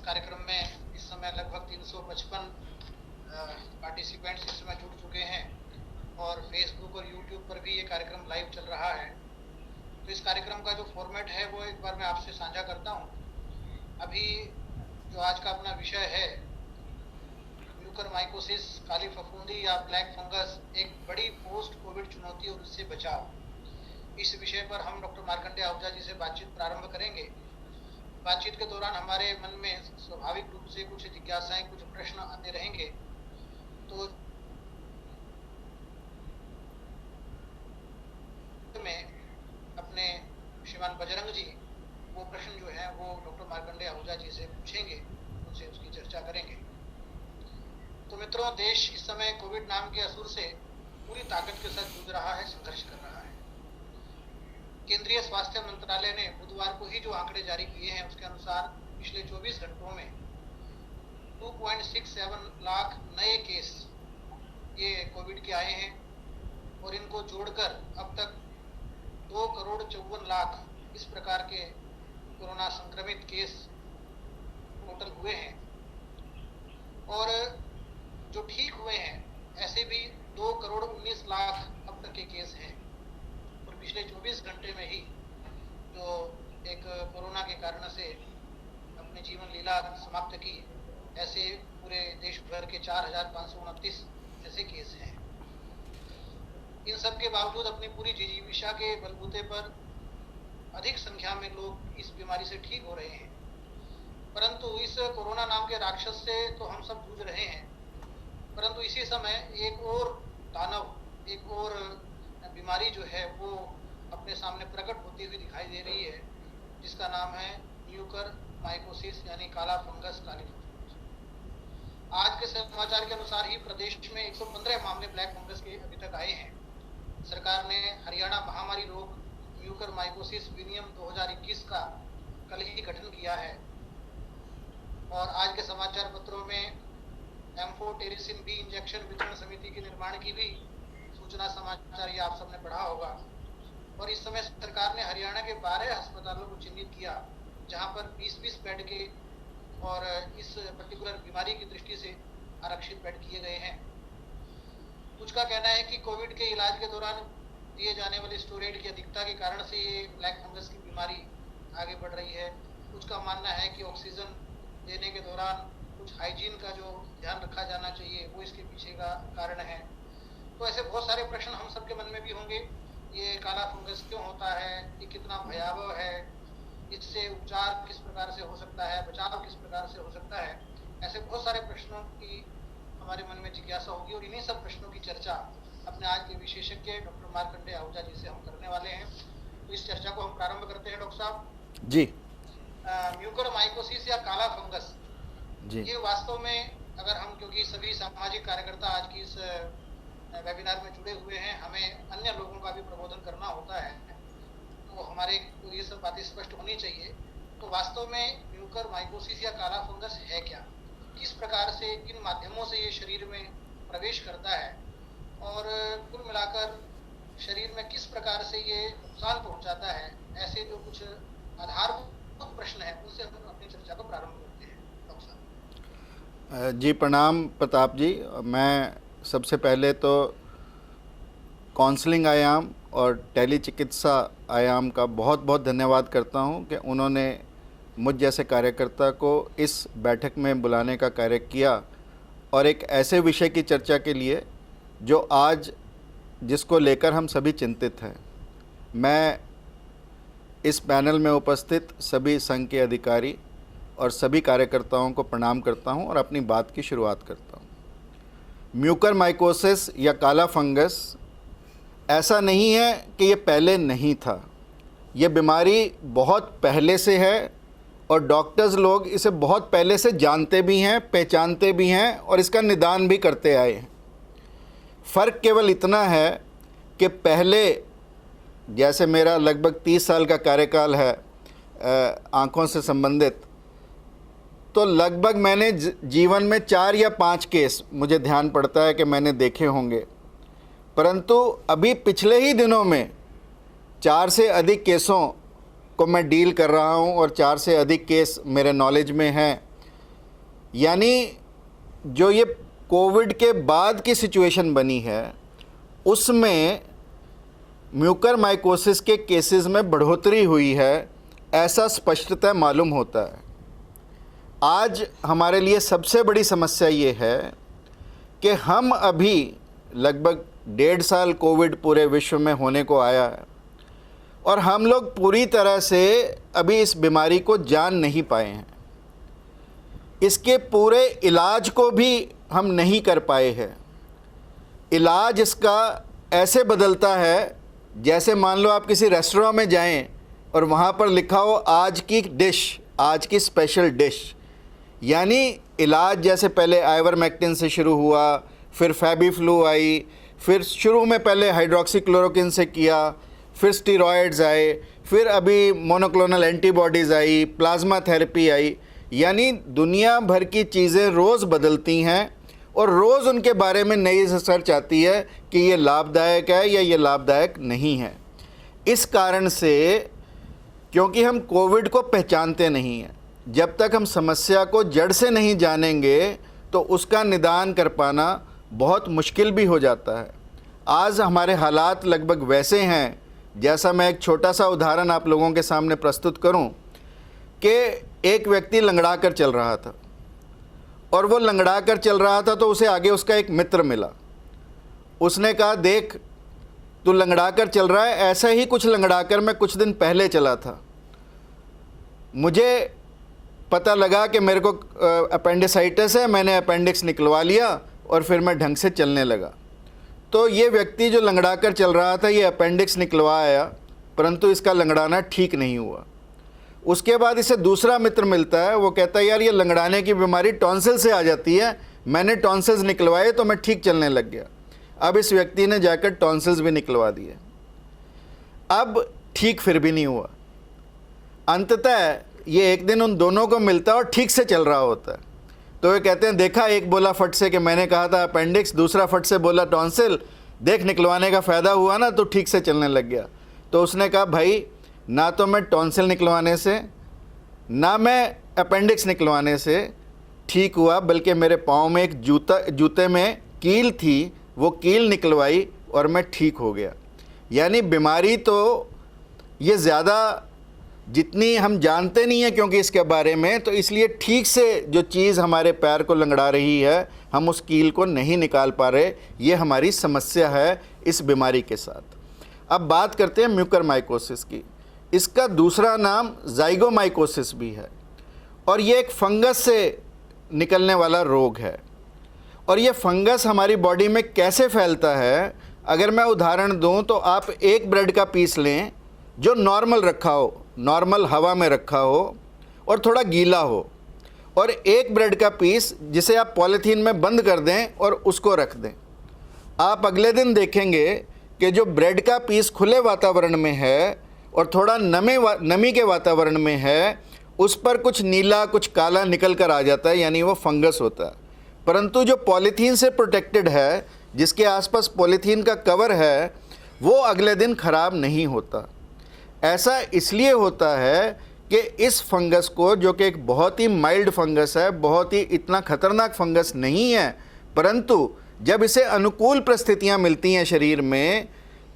कार्यक्रम में इस समय लगभग 355 पार्टिसिपेंट्स इस समय जुड़ चुके हैं और फेसबुक और यूट्यूब पर भी ये कार्यक्रम लाइव चल रहा है। तो इस कार्यक्रम का जो फॉर्मेट है वो एक बार मैं आपसे साझा करता हूँ। अभी जो आज का अपना विषय है म्यूकरमाइकोसिस, काली फफूंदी या ब्लैक फंगस, एक बड़ी पोस्ट कोविड चुनौती और उससे बचाव। इस विषय पर हम डॉक्टर मार्कंडेय आहूजा जी से बातचीत प्रारंभ करेंगे। बातचीत के दौरान हमारे मन में स्वाभाविक रूप से कुछ जिज्ञासाएं, कुछ प्रश्न आते रहेंगे। तो में अपने श्रीमान बजरंग जी वो प्रश्न जो है वो डॉक्टर मार्कंडेय आहूजा जी से पूछेंगे, उनसे उसकी चर्चा करेंगे। तो मित्रों, देश इस समय कोविड नाम के असुर से पूरी ताकत के साथ जूझ रहा है, संघर्ष कर रहा है। केंद्रीय स्वास्थ्य मंत्रालय ने बुधवार को ही जो आंकड़े जारी किए हैं उसके अनुसार पिछले 24 घंटों में 2.67 लाख नए केस ये कोविड के आए हैं और इनको जोड़कर अब तक 2,54,00,000 इस प्रकार के कोरोना संक्रमित केस टोटल हुए हैं। और जो ठीक हुए हैं ऐसे भी 2,19,00,000 अब तक के केस हैं। और पिछले 24 घंटे में ही जो एक कोरोना के कारण से अपनी जीवन लीला समाप्त की, ऐसे पूरे देश भर के 4,529 ऐसे केस हैं। इन सब के बावजूद अपनी पूरी जिजीविषा के बलबूते पर अधिक संख्या में लोग इस बीमारी से ठीक हो रहे हैं। परंतु इस कोरोना नाम के राक्षस से तो हम सब जूझ रहे हैं, परंतु इसी समय एक और दानव, एक और बीमारी जो है वो अपने सामने प्रकट होती हुई दिखाई दे रही है, जिसका नाम है म्यूकरमाइकोसिस यानी काला फंगस, काली फफूंदी। आज के समाचार के अनुसार ही प्रदेश में 115 मामले ब्लैक फंगस के अभी तक आए हैं। सरकार ने हरियाणा महामारी रोग म्यूकरमाइकोसिस विनियम 2021 का कल ही गठन किया है। और आज के समाचार पत्रों में एम्फोटेरिसिन बी इंजेक्शन वितरण समिति के निर्माण की भी सूचना समाचार ये आप सबने पढ़ा होगा। और इस समय सरकार ने हरियाणा के 12 अस्पतालों को चिन्हित किया जहां पर 20-20 बेड के और इस पर्टिकुलर बीमारी की दृष्टि से आरक्षित बेड किए गए हैं। कुछ का कहना है कि कोविड के इलाज के दौरान दिए जाने वाले स्टेरॉइड की अधिकता के कारण से ये ब्लैक फंगस की बीमारी आगे बढ़ रही है। कुछ का मानना है कि ऑक्सीजन देने के दौरान कुछ हाइजीन का जो ध्यान रखा जाना चाहिए वो इसके पीछे का कारण है। तो ऐसे बहुत सारे प्रश्न हम सबके मन में भी होंगे। ये काला फंगस क्यों होता है, ये कितना भयावह है, इससे उपचार किस प्रकार से हो सकता है, बचाव किस प्रकार से हो सकता है, ऐसे बहुत सारे प्रश्नों की हमारे मन में जिज्ञासा होगी। और इन्हीं सब प्रश्नों की चर्चा अपने आज के विशेषज्ञ डॉक्टर मार्कंडेय आहूजा जी से हम करने वाले हैं। तो इस चर्चा को हम प्रारंभ करते हैं। डॉक्टर साहब जी, म्यूकरमाइकोसिस या काला फंगस जी, ये वास्तव में, अगर हम, क्योंकि सभी सामाजिक कार्यकर्ता आज की इस वेबिनार में जुड़े हुए हैं, हमें अन्य लोगों का भी प्रबोधन करना होता है, तो हमारे को ये सब बातें स्पष्ट होनी चाहिए। तो वास्तव में म्यूकरमाइकोसिस या काला फंगस है क्या, किस प्रकार से, किन माध्यमों से ये शरीर में प्रवेश करता है और कुल मिलाकर शरीर में किस प्रकार से ये नुकसान पहुंचाता है, ऐसे जो कुछ आधारभूत प्रश्न है उनसे हम अपनी चर्चा को प्रारंभ करते हैं। डॉक्टर साहब जी, प्रणाम प्रताप जी। मैं सबसे पहले तो काउंसलिंग आयाम और टेली चिकित्सा आयाम का बहुत बहुत धन्यवाद करता हूं कि उन्होंने मुझ जैसे कार्यकर्ता को इस बैठक में बुलाने का कार्य किया और एक ऐसे विषय की चर्चा के लिए जो आज जिसको लेकर हम सभी चिंतित हैं। मैं इस पैनल में उपस्थित सभी संघ के अधिकारी और सभी कार्यकर्ताओं को प्रणाम करता हूं और अपनी बात की शुरुआत करता हूं। म्यूकरमाइकोसिस या काला फंगस ऐसा नहीं है कि ये पहले नहीं था। ये बीमारी बहुत पहले से है और डॉक्टर्स लोग इसे बहुत पहले से जानते भी हैं, पहचानते भी हैं और इसका निदान भी करते आए हैं। फ़र्क केवल इतना है कि पहले, जैसे मेरा लगभग 30 साल का कार्यकाल है आँखों से संबंधित, तो लगभग मैंने जीवन में 4 या 5 केस मुझे ध्यान पड़ता है कि मैंने देखे होंगे। परंतु अभी पिछले ही दिनों में 4 से अधिक केसों को मैं डील कर रहा हूं और 4 से अधिक केस मेरे नॉलेज में हैं यानी जो ये कोविड के बाद की सिचुएशन बनी है उसमें म्यूकरमाइकोसिस के केसेस में बढ़ोतरी हुई है, ऐसा स्पष्टतः मालूम होता है। आज हमारे लिए सबसे बड़ी समस्या ये है कि हम अभी लगभग 1.5 साल कोविड पूरे विश्व में होने को आया है और हम लोग पूरी तरह से अभी इस बीमारी को जान नहीं पाए हैं। इसके पूरे इलाज को भी हम नहीं कर पाए हैं। इलाज इसका ऐसे बदलता है जैसे मान लो आप किसी रेस्टोरेंट में जाएं और वहाँ पर लिखा हो आज की डिश, आज की स्पेशल डिश। यानी इलाज जैसे पहले आइवरमेक्टिन से शुरू हुआ, फिर फेबिफ्लू आई, फिर शुरू में पहले हाइड्रोक्सीक्लोरोक्विन से किया, फिर स्टीरॉयड्स आए, फिर अभी monoclonal antibodies I, plasma therapy I. यानी दुनिया भर की चीज़ें रोज़ बदलती हैं और रोज़ उनके बारे में नई रिसर्च आती है कि ये लाभदायक है या ये लाभदायक नहीं है। इस कारण से क्योंकि हम कोविड को पहचानते नहीं हैं, जब तक हम समस्या को जड़ से नहीं जानेंगे तो उसका निदान कर पाना बहुत मुश्किल भी हो जाता है। आज हमारे हालात लगभग वैसे हैं, जैसा मैं एक छोटा सा उदाहरण आप लोगों के सामने प्रस्तुत करूं कि एक व्यक्ति लंगड़ा कर चल रहा था और वो लंगड़ा कर चल रहा था तो उसे आगे उसका एक मित्र मिला। उसने कहा, देख तू लंगड़ा कर चल रहा है, ऐसा ही कुछ लंगड़ा कर मैं कुछ दिन पहले चला था। मुझे पता लगा कि मेरे को अपेंडिसाइटिस है, मैंने अपेंडिक्स निकलवा लिया और फिर मैं ढंग से चलने लगा। तो ये व्यक्ति जो लंगड़ा कर चल रहा था ये अपेंडिक्स निकलवा आया, परंतु इसका लंगड़ाना ठीक नहीं हुआ। उसके बाद इसे दूसरा मित्र मिलता है, वो कहता है यार ये लंगड़ाने की बीमारी टॉन्सिल से आ जाती है, मैंने टॉन्सिल्स निकलवाए तो मैं ठीक चलने लग गया। अब इस व्यक्ति ने जाकर टॉन्सिल्स भी निकलवा दिए, अब ठीक फिर भी नहीं हुआ। अंततः ये एक दिन उन दोनों को मिलता है और ठीक से चल रहा होता है। तो वे कहते हैं, देखा एक बोला फट से कि मैंने कहा था अपेंडिक्स, दूसरा फट से बोला टॉन्सिल, देख निकलवाने का फ़ायदा हुआ ना, तो ठीक से चलने लग गया। तो उसने कहा, भाई ना तो मैं टॉन्सिल निकलवाने से ना मैं अपेंडिक्स निकलवाने से ठीक हुआ, बल्कि मेरे पाँव में एक जूते में कील थी, वो कील निकलवाई और मैं ठीक हो गया। यानी बीमारी तो ये ज़्यादा जितनी हम जानते नहीं हैं क्योंकि इसके बारे में, तो इसलिए ठीक से जो चीज़ हमारे पैर को लंगड़ा रही है हम उस कील को नहीं निकाल पा रहे। ये हमारी समस्या है इस बीमारी के साथ। अब बात करते हैं म्यूकरमाइकोसिस की। इसका दूसरा नाम ज़ाइगोमाइकोसिस भी है और ये एक फंगस से निकलने वाला रोग है। और ये फंगस हमारी बॉडी में कैसे फैलता है, अगर मैं उदाहरण दूं तो आप एक ब्रेड का पीस लें जो नॉर्मल रखा हो, नॉर्मल हवा में रखा हो और थोड़ा गीला हो, और एक ब्रेड का पीस जिसे आप पॉलीथीन में बंद कर दें और उसको रख दें। आप अगले दिन देखेंगे कि जो ब्रेड का पीस खुले वातावरण में है और थोड़ा नमी के वातावरण में है, उस पर कुछ नीला कुछ काला निकल कर आ जाता है, यानी वो फंगस होता है। परंतु जो पॉलीथीन से प्रोटेक्टेड है, जिसके आसपास पॉलीथीन का कवर है, वो अगले दिन ख़राब नहीं होता। ऐसा इसलिए होता है कि इस फंगस को, जो कि एक बहुत ही माइल्ड फंगस है, बहुत ही इतना ख़तरनाक फंगस नहीं है, परंतु जब इसे अनुकूल परिस्थितियां मिलती हैं शरीर में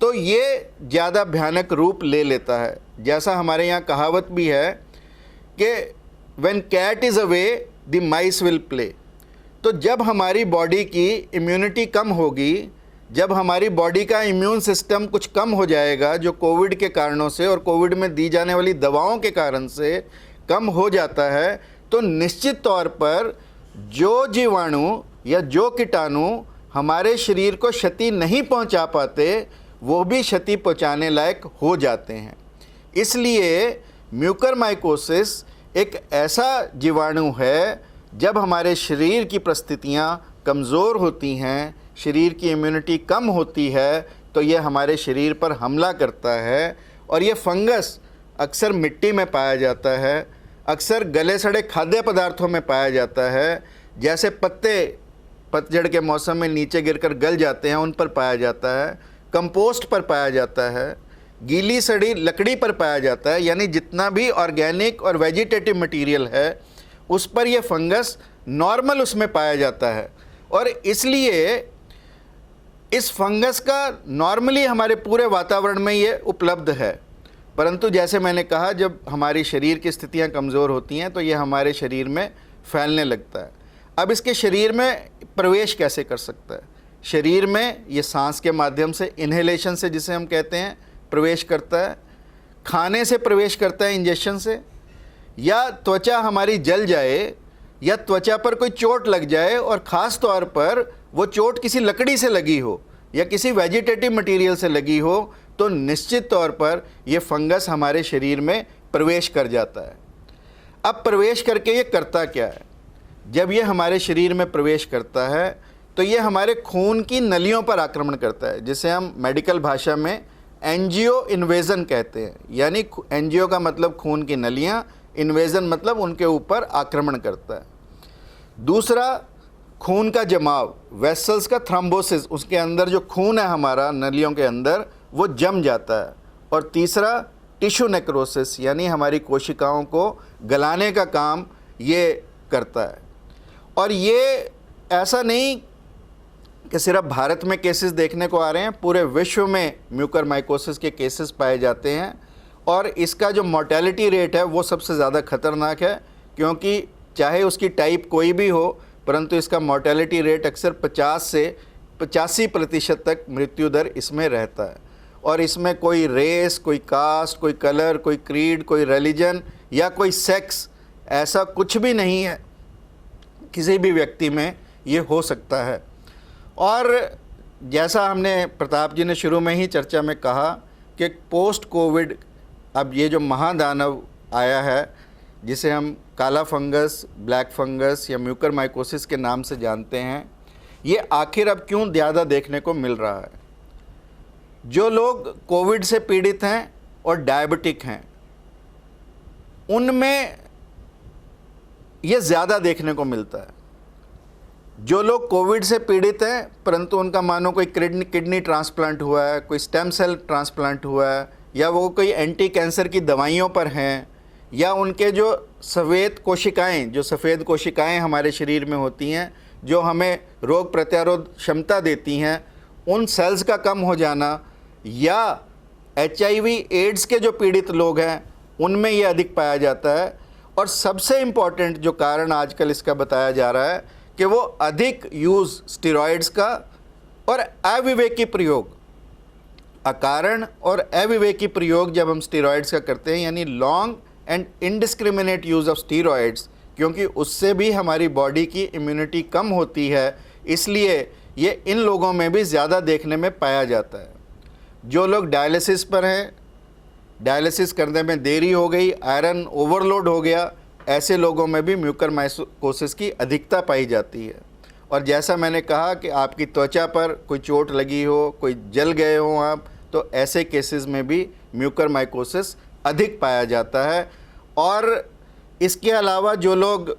तो ये ज़्यादा भयानक रूप ले लेता है। जैसा हमारे यहाँ कहावत भी है कि when cat is away the mice will play. तो जब हमारी बॉडी की इम्यूनिटी कम होगी, जब हमारी बॉडी का इम्यून सिस्टम कुछ कम हो जाएगा, जो कोविड के कारणों से और कोविड में दी जाने वाली दवाओं के कारण से कम हो जाता है, तो निश्चित तौर पर जो जीवाणु या जो कीटाणु हमारे शरीर को क्षति नहीं पहुंचा पाते, वो भी क्षति पहुंचाने लायक हो जाते हैं। इसलिए म्यूकरमाइकोसिस एक ऐसा जीवाणु है, जब हमारे शरीर की परिस्थितियां कमज़ोर होती हैं, शरीर की इम्यूनिटी कम होती है, तो ये हमारे शरीर पर हमला करता है। और ये फंगस अक्सर मिट्टी में पाया जाता है, अक्सर गले सड़े खाद्य पदार्थों में पाया जाता है, जैसे पत्ते पतझड़ के मौसम में नीचे गिरकर गल जाते हैं, उन पर पाया जाता है, कंपोस्ट पर पाया जाता है, गीली सड़ी लकड़ी पर पाया जाता है। यानी जितना भी ऑर्गेनिक और वेजिटेटिव मटेरियल है उस पर यह फंगस नॉर्मल उसमें पाया जाता है। और इसलिए इस फंगस का नॉर्मली हमारे पूरे वातावरण में ये उपलब्ध है, परंतु जैसे मैंने कहा जब हमारी शरीर की स्थितियां कमज़ोर होती हैं तो ये हमारे शरीर में फैलने लगता है। अब इसके शरीर में प्रवेश कैसे कर सकता है? शरीर में ये सांस के माध्यम से, इन्हेलेशन से जिसे हम कहते हैं, प्रवेश करता है, खाने से प्रवेश करता है इंजेक्शन से, या त्वचा हमारी जल जाए या त्वचा पर कोई चोट लग जाए और ख़ास तौर पर वो चोट किसी लकड़ी से लगी हो या किसी वेजिटेटिव मटेरियल से लगी हो तो निश्चित तौर पर ये फंगस हमारे शरीर में प्रवेश कर जाता है। अब प्रवेश करके ये करता क्या है? जब ये हमारे शरीर में प्रवेश करता है तो ये हमारे खून की नलियों पर आक्रमण करता है, जिसे हम मेडिकल भाषा में एंजियो इन्वेजन कहते हैं। यानी एंजियो का मतलब खून की नलियाँ, इन्वेजन मतलब उनके ऊपर आक्रमण करता है। दूसरा, खून का जमाव, वेसल्स का थ्रोम्बोसिस, उसके अंदर जो खून है हमारा नलियों के अंदर वो जम जाता है। और तीसरा, टिश्यू नेक्रोसिस, यानी हमारी कोशिकाओं को गलाने का काम ये करता है। और ये ऐसा नहीं कि सिर्फ भारत में केसेस देखने को आ रहे हैं, पूरे विश्व में म्यूकरमाइकोसिस के केसेस पाए जाते हैं। और इसका जो मोर्टेलिटी रेट है वो सबसे ज़्यादा खतरनाक है, क्योंकि चाहे उसकी टाइप कोई भी हो परंतु इसका मोर्टेलिटी रेट अक्सर 50 से 85% तक मृत्यु दर इसमें रहता है। और इसमें कोई रेस, कोई कास्ट, कोई कलर, कोई क्रीड, कोई रिलीजन या कोई सेक्स, ऐसा कुछ भी नहीं है। किसी भी व्यक्ति में ये हो सकता है। और जैसा हमने प्रताप जी ने शुरू में ही चर्चा में कहा कि पोस्ट कोविड अब ये जो महादानव आया है, जिसे हम काला फंगस, ब्लैक फंगस या म्यूकरमाइकोसिस के नाम से जानते हैं, ये आखिर अब क्यों ज़्यादा देखने को मिल रहा है? जो लोग कोविड से पीड़ित हैं और डायबिटिक हैं, उनमें ये ज़्यादा देखने को मिलता है। जो लोग कोविड से पीड़ित हैं परंतु उनका मानो कोई किडनी ट्रांसप्लांट हुआ है, कोई स्टेम सेल ट्रांसप्लांट हुआ है, या वो कोई एंटी कैंसर की दवाइयों पर हैं, या उनके जो सफ़ेद कोशिकाएं हमारे शरीर में होती हैं जो हमें रोग प्रतिरोध क्षमता देती हैं, उन सेल्स का कम हो जाना, या HIV एड्स के जो पीड़ित लोग हैं उनमें ये अधिक पाया जाता है। और सबसे इम्पॉर्टेंट जो कारण आजकल इसका बताया जा रहा है कि वो अधिक यूज़ स्टेरॉइड्स का और अविवेकी प्रयोग, अकारण और अविवेकी प्रयोग जब हम स्टेरॉइड्स का करते हैं, यानी long and indiscriminate use of steroids, क्योंकि उससे भी हमारी बॉडी की इम्यूनिटी कम होती है, इसलिए ये इन लोगों में भी ज़्यादा देखने में पाया जाता है। जो लोग डायलिसिस पर हैं, डायलिसिस करने में देरी हो गई, आयरन ओवरलोड हो गया, ऐसे लोगों में भी म्यूकरमाइकोसिस की अधिकता पाई जाती है। और जैसा मैंने कहा कि आपकी त्वचा पर कोई चोट लगी हो, कोई जल गए हो आप, तो ऐसे केसेस में भी म्यूकरमाइकोसिस अधिक पाया जाता है। और इसके अलावा जो लोग,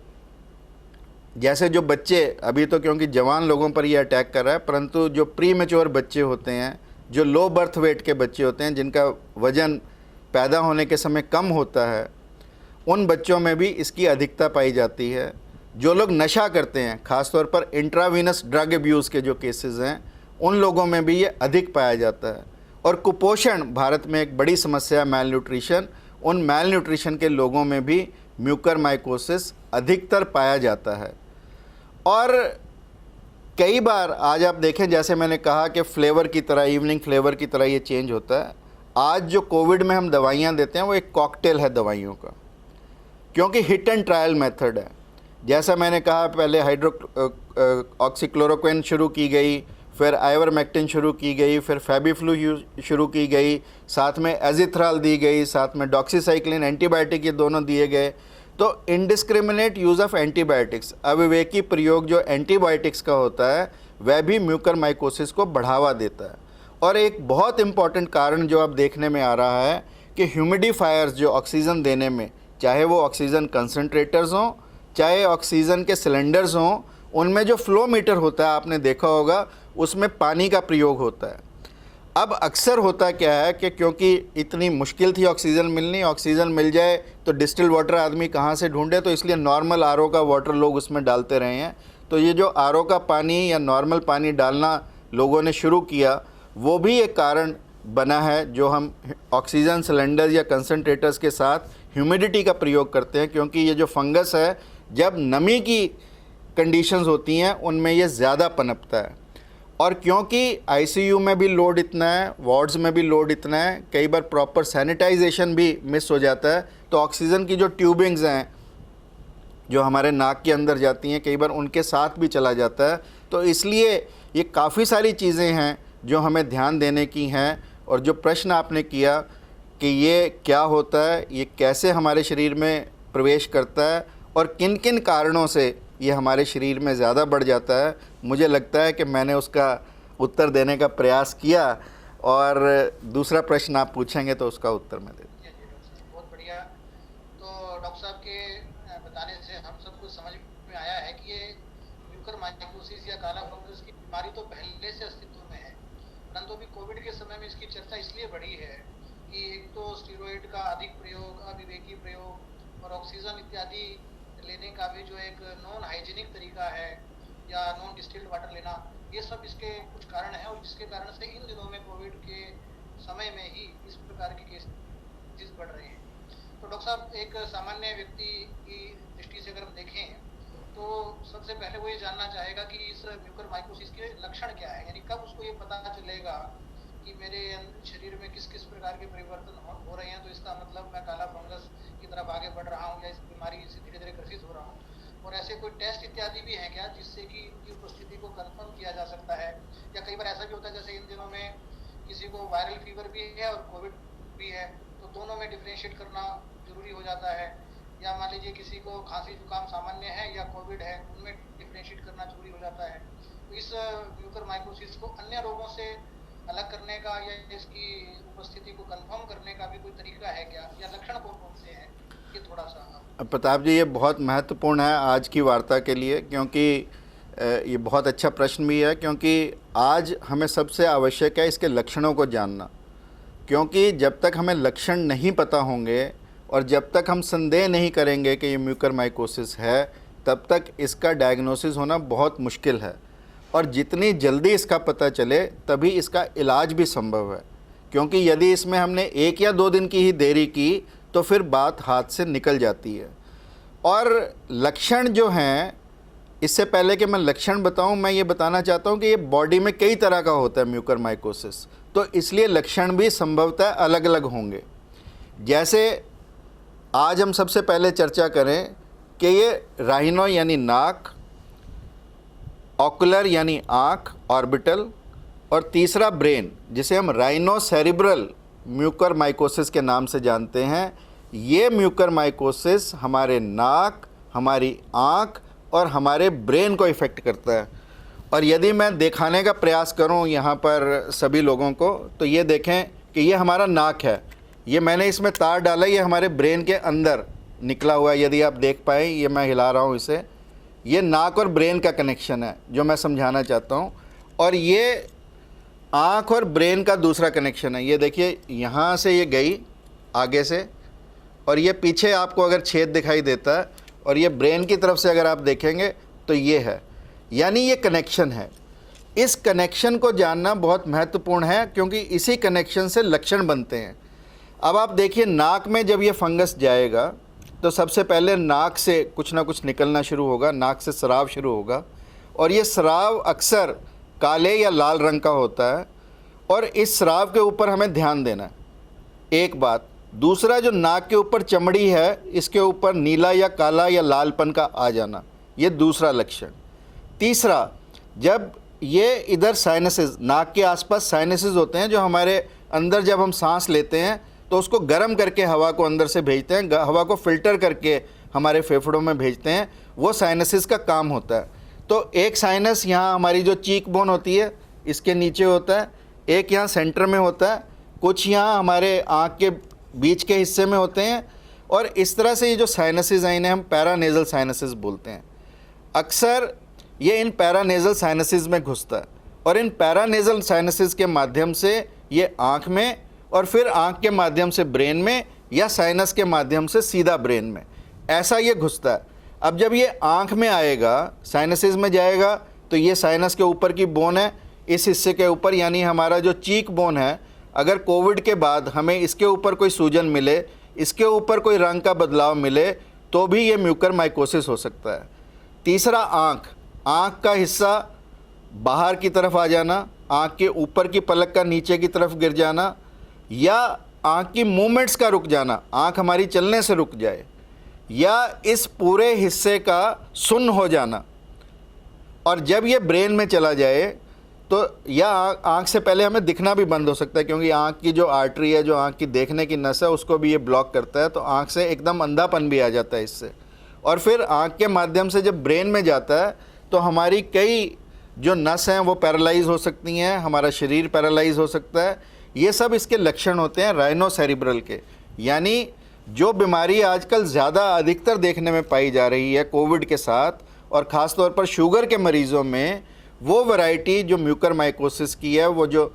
जैसे जो बच्चे, अभी तो क्योंकि जवान लोगों पर ये अटैक कर रहा है, परंतु जो प्री मैच्योर बच्चे होते हैं, जो लो बर्थ वेट के बच्चे होते हैं, जिनका वज़न पैदा होने के समय कम होता है, उन बच्चों में भी इसकी अधिकता पाई जाती है। जो लोग नशा करते हैं, ख़ासतौर पर इंट्रावीनस ड्रग अब्यूज़ के जो केसेस हैं, उन लोगों में भी ये अधिक पाया जाता है। और कुपोषण भारत में एक बड़ी समस्या है, मैल न्यूट्रिशन, उन मैल न्यूट्रिशन के लोगों में भी म्यूकरमाइकोसिस अधिकतर पाया जाता है। और कई बार आज आप देखें, जैसे मैंने कहा कि फ्लेवर की तरह, इवनिंग फ्लेवर की तरह ये चेंज होता है। आज जो कोविड में हम दवाइयाँ देते हैं वो एक कॉकटेल है दवाइयों का, क्योंकि हिट एंड ट्रायल मेथड है। जैसा मैंने कहा, पहले ऑक्सीक्लोरोक्विन शुरू की गई, फिर आइवरमेक्टिन शुरू की गई, फिर फेबिफ्लू शुरू की गई, साथ में एजिथ्राल दी गई, साथ में डॉक्सीसाइक्लिन, एंटीबायोटिक, ये दोनों दिए गए। तो इनडिस्क्रिमिनेट यूज़ ऑफ एंटीबायोटिक्स, अविवेकी प्रयोग जो एंटीबायोटिक्स का होता है, वह भी म्यूकरमाइकोसिस को बढ़ावा देता है। और एक बहुत इम्पॉर्टेंट कारण जो अब देखने में आ रहा है कि ह्यूमिडिफायर्स जो ऑक्सीजन देने में, चाहे वो ऑक्सीजन कंसनट्रेटर्स हों, चाहे ऑक्सीजन के सिलेंडर्स हों, उनमें जो फ्लो मीटर होता है, आपने देखा होगा, उसमें पानी का प्रयोग होता है। अब अक्सर होता क्या है कि क्योंकि इतनी मुश्किल थी ऑक्सीजन मिलनी, ऑक्सीजन मिल जाए तो डिस्टिल्ड वाटर आदमी कहाँ से ढूंढे, तो इसलिए नॉर्मल आरओ का वाटर लोग उसमें डालते रहे हैं। तो ये जो आरओ का पानी या नॉर्मल पानी डालना लोगों ने शुरू किया, वो भी एक कारण बना है। जो हम ऑक्सीजन सिलेंडर या कंसनट्रेटर्स के साथ ह्यूमिडिटी का प्रयोग करते हैं, क्योंकि ये जो फंगस है जब नमी की कंडीशंस होती हैं उनमें ये ज़्यादा पनपता है। और क्योंकि आईसीयू में भी लोड इतना है, वार्ड्स में भी लोड इतना है, कई बार प्रॉपर सैनिटाइजेशन भी मिस हो जाता है, तो ऑक्सीजन की जो ट्यूबिंग्स हैं जो हमारे नाक के अंदर जाती हैं, कई बार उनके साथ भी चला जाता है। तो इसलिए ये काफ़ी सारी चीज़ें हैं जो हमें ध्यान देने की हैं। और जो प्रश्न आपने किया कि ये क्या होता है, ये कैसे हमारे शरीर में प्रवेश करता है और किन किन कारणों से ये हमारे शरीर में ज़्यादा बढ़ जाता है, मुझे लगता है कि मैंने उसका उत्तर देने का प्रयास किया। और दूसरा प्रश्न आप पूछेंगे तो उसका उत्तर मैं दे दूँगा। बहुत बढ़िया। तो डॉक्टर साहब के बताने से हम सबको समझ में आया है कि ये म्यूकरमाइकोसिस या काला फंगस की बीमारी तो पहले से अस्तित्व में है, परंतु अभी कोविड के समय में इसकी चर्चा इसलिए बढ़ी है कि एक तो स्टीरॉयड का अधिक प्रयोग, अविवेकी प्रयोग और ऑक्सीजन इत्यादि लेने का भी जो एक नॉन हाइजीनिक तरीका है या नॉन डिस्टिल्ड वाटर लेना, ये सब इसके कुछ कारण हैं। और जिसके कारण से इन दिनों में कोविड के समय में ही इस प्रकार के केसेस बढ़ रहे हैं। तो डॉक्टर साहब, एक सामान्य व्यक्ति की दृष्टि से अगर हम देखें तो सबसे पहले वो ये जानना चाहेगा कि इस म्यूकरमाइकोसिस के लक्षण क्या है, यानी कब उसको ये पता चलेगा कि मेरे शरीर में किस किस प्रकार के परिवर्तन हो रहे हैं, तो इसका मतलब मैं काला फंगस की तरफ आगे बढ़ रहा हूँ या इस बीमारी से धीरे धीरे ग्रसित हो रहा हूँ। और ऐसे कोई टेस्ट इत्यादि भी हैं क्या जिससे कि इनकी उपस्थिति को कंफर्म किया जा सकता है? या कई बार ऐसा भी होता है जैसे इन दिनों में किसी को वायरल फीवर भी है और कोविड भी है, तो दोनों में डिफरेंशिएट करना जरूरी हो जाता है। या मान लीजिए किसी को खांसी जुकाम सामान्य है या कोविड है, उनमें डिफरेंशिएट करना जरूरी हो जाता है। तो इस म्यूकरमाइकोसिस को अन्य रोगों से अलग करने का या इसकी उपस्थिति को कंफर्म करने का भी कोई तरीका है क्या, या लक्षण कौन कौन से हैं, ये थोड़ा सा। प्रताप जी, ये बहुत महत्वपूर्ण है आज की वार्ता के लिए, क्योंकि ये बहुत अच्छा प्रश्न भी है, क्योंकि आज हमें सबसे आवश्यक है इसके लक्षणों को जानना। क्योंकि जब तक हमें लक्षण नहीं पता होंगे और जब तक हम संदेह नहीं करेंगे कि ये म्यूकरमाइकोसिस है, तब तक इसका डायग्नोसिस होना बहुत मुश्किल है। और जितनी जल्दी इसका पता चले तभी इसका इलाज भी संभव है, क्योंकि यदि इसमें हमने 1 या 2 दिन की ही देरी की तो फिर बात हाथ से निकल जाती है। और लक्षण जो हैं, इससे पहले कि मैं लक्षण बताऊं, मैं ये बताना चाहता हूं कि ये बॉडी में कई तरह का होता है म्यूकरमाइकोसिस, तो इसलिए लक्षण भी संभवतः अलग अलग होंगे। जैसे आज हम सबसे पहले चर्चा करें कि ये राइनो यानी नाक, ऑकुलर यानी आँख, ऑर्बिटल, और तीसरा ब्रेन, जिसे हम राइनोसेरिब्रल म्यूकरमाइकोसिस के नाम से जानते हैं। ये म्यूकरमाइकोसिस हमारे नाक, हमारी आँख और हमारे ब्रेन को इफ़ेक्ट करता है। और यदि मैं दिखाने का प्रयास करूं यहाँ पर सभी लोगों को, तो ये देखें कि ये हमारा नाक है, ये मैंने इसमें तार डाला, ये हमारे ब्रेन के अंदर निकला हुआ है। यदि आप देख पाएँ, ये मैं हिला रहा हूँ इसे, ये नाक और ब्रेन का कनेक्शन है जो मैं समझाना चाहता हूँ। और ये आँख और ब्रेन का दूसरा कनेक्शन है। ये देखिए, यहाँ से ये गई आगे से, और ये पीछे आपको अगर छेद दिखाई देता है, और ये ब्रेन की तरफ से अगर आप देखेंगे तो ये है, यानी ये कनेक्शन है। इस कनेक्शन को जानना बहुत महत्वपूर्ण है, क्योंकि इसी कनेक्शन से लक्षण बनते हैं। अब आप देखिए, नाक में जब ये फंगस जाएगा तो सबसे पहले नाक से कुछ ना कुछ निकलना शुरू होगा, नाक से स्राव शुरू होगा, और ये स्राव अक्सर काले या लाल रंग का होता है। और इस स्राव के ऊपर हमें ध्यान देना है, एक बात। दूसरा, जो नाक के ऊपर चमड़ी है, इसके ऊपर नीला या काला या लालपन का आ जाना, ये दूसरा लक्षण। तीसरा, जब ये इधर साइनसेस, नाक के आसपास साइनसेस होते हैं, जो हमारे अंदर जब हम सांस लेते हैं तो उसको गर्म करके हवा को अंदर से भेजते हैं, हवा को फिल्टर करके हमारे फेफड़ों में भेजते हैं, वो साइनसेस का काम होता है। तो एक साइनस यहाँ हमारी जो चीक बोन होती है इसके नीचे होता है, एक यहाँ सेंटर में होता है, कुछ यहाँ हमारे आँख के बीच के हिस्से में होते हैं। और इस तरह से ये जो साइनसेस हैं, इन्हें हम पैरानेजल साइनसेस बोलते हैं। अक्सर ये इन पैरानेजल साइनसेस में घुसता है, और इन पैरानेजल साइनसेस के माध्यम से ये आँख में और फिर आँख के माध्यम से ब्रेन में या साइनस के माध्यम से सीधा ब्रेन में, ऐसा ये घुसता है। अब जब ये आँख में आएगा, साइनसिस में जाएगा, तो ये साइनस के ऊपर की बोन है, इस हिस्से के ऊपर, यानी हमारा जो चीक बोन है, अगर कोविड के बाद हमें इसके ऊपर कोई सूजन मिले, इसके ऊपर कोई रंग का बदलाव मिले, तो भी ये म्यूकरमाइकोसिस हो सकता है। तीसरा, आँख का हिस्सा बाहर की तरफ आ जाना, आँख के ऊपर की पलक का नीचे की तरफ गिर जाना, या आँख की मूवमेंट्स का रुक जाना, आँख हमारी चलने से रुक जाए, या इस पूरे हिस्से का सुन्न हो जाना। और जब ये ब्रेन में चला जाए तो या आँख से पहले हमें दिखना भी बंद हो सकता है, क्योंकि आँख की जो आर्टरी है, जो आँख की देखने की नस है, उसको भी ये ब्लॉक करता है, तो आँख से एकदम अंधापन भी आ जाता है इससे। और फिर आँख के माध्यम से जब ब्रेन में जाता है तो हमारी कई जो नस हैं वो पैरालाइज हो सकती हैं, हमारा शरीर पैरालाइज हो सकता है। ये सब इसके लक्षण होते हैं राइनोसेरिब्रल के, यानी जो बीमारी आजकल ज़्यादा अधिकतर देखने में पाई जा रही है कोविड के साथ, और ख़ास तौर पर शुगर के मरीज़ों में, वो वैरायटी जो म्यूकरमाइकोसिस की है, वो जो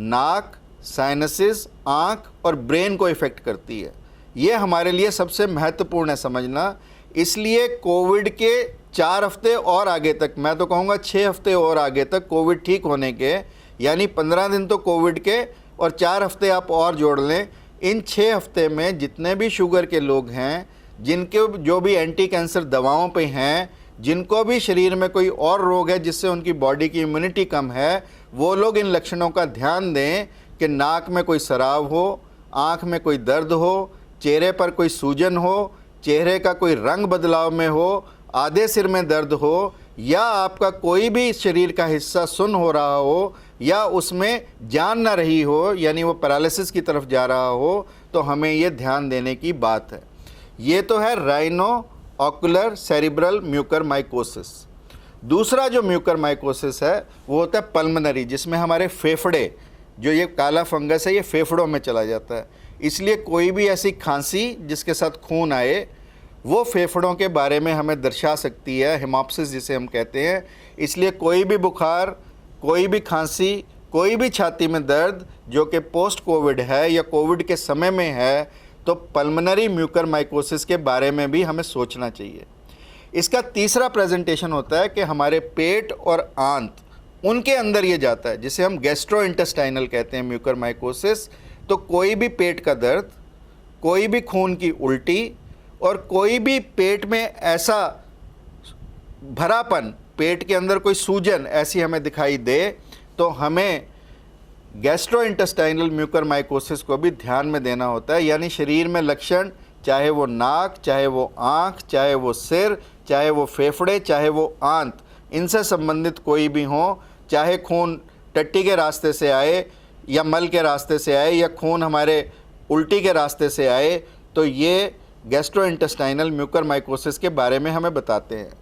नाक, साइनसिस, आँख और ब्रेन को इफ़ेक्ट करती है। ये हमारे लिए सबसे महत्वपूर्ण है समझना। इसलिए कोविड के 4 हफ्ते और आगे तक, मैं तो कहूँगा 6 हफ्ते और आगे तक कोविड ठीक होने के, यानी 15 दिन तो कोविड के और 4 हफ्ते आप और जोड़ लें, इन 6 हफ्ते में जितने भी शुगर के लोग हैं, जिनके जो भी एंटी कैंसर दवाओं पे हैं, जिनको भी शरीर में कोई और रोग है जिससे उनकी बॉडी की इम्यूनिटी कम है, वो लोग इन लक्षणों का ध्यान दें कि नाक में कोई सराव हो, आँख में कोई दर्द हो, चेहरे पर कोई सूजन हो, चेहरे का कोई रंग बदलाव में हो, आधे सिर में दर्द हो, या आपका कोई भी शरीर का हिस्सा सुन्न हो रहा हो, या उसमें जान ना रही हो, यानी वो पैरालिसिस की तरफ जा रहा हो, तो हमें ये ध्यान देने की बात है। ये तो है राइनो ऑकुलर सेरिब्रल म्यूकरमाइकोसिस। दूसरा जो म्यूकरमाइकोसिस है वो होता है पल्मनरी, जिसमें हमारे फेफड़े, जो ये काला फंगस है, ये फेफड़ों में चला जाता है। इसलिए कोई भी ऐसी खांसी जिसके साथ खून आए, वो फेफड़ों के बारे में हमें दर्शा सकती है, हेमोप्सिस जिसे हम कहते हैं। इसलिए कोई भी बुखार, कोई भी खांसी, कोई भी छाती में दर्द जो कि पोस्ट कोविड है या कोविड के समय में है, तो पल्मनरी म्यूकरमाइकोसिस के बारे में भी हमें सोचना चाहिए। इसका तीसरा प्रेजेंटेशन होता है कि हमारे पेट और आंत, उनके अंदर ये जाता है, जिसे हम गैस्ट्रोइंटेस्टाइनल कहते हैं म्यूकरमाइकोसिस। तो कोई भी पेट का दर्द, कोई भी खून की उल्टी, और कोई भी पेट में ऐसा भरापन, पेट के अंदर कोई सूजन ऐसी हमें दिखाई दे, तो हमें गैस्ट्रोइंटेस्टाइनल म्यूकरमाइकोसिस को भी ध्यान में देना होता है। यानी शरीर में लक्षण, चाहे वो नाक, चाहे वो आँख, चाहे वो सिर, चाहे वो फेफड़े, चाहे वो आंत, इनसे संबंधित कोई भी हो, चाहे खून टट्टी के रास्ते से आए या मल के रास्ते से आए या खून हमारे उल्टी के रास्ते से आए, तो ये गैस्ट्रोइंटेस्टाइनल म्यूकरमाइकोसिस के बारे में हमें बताते हैं।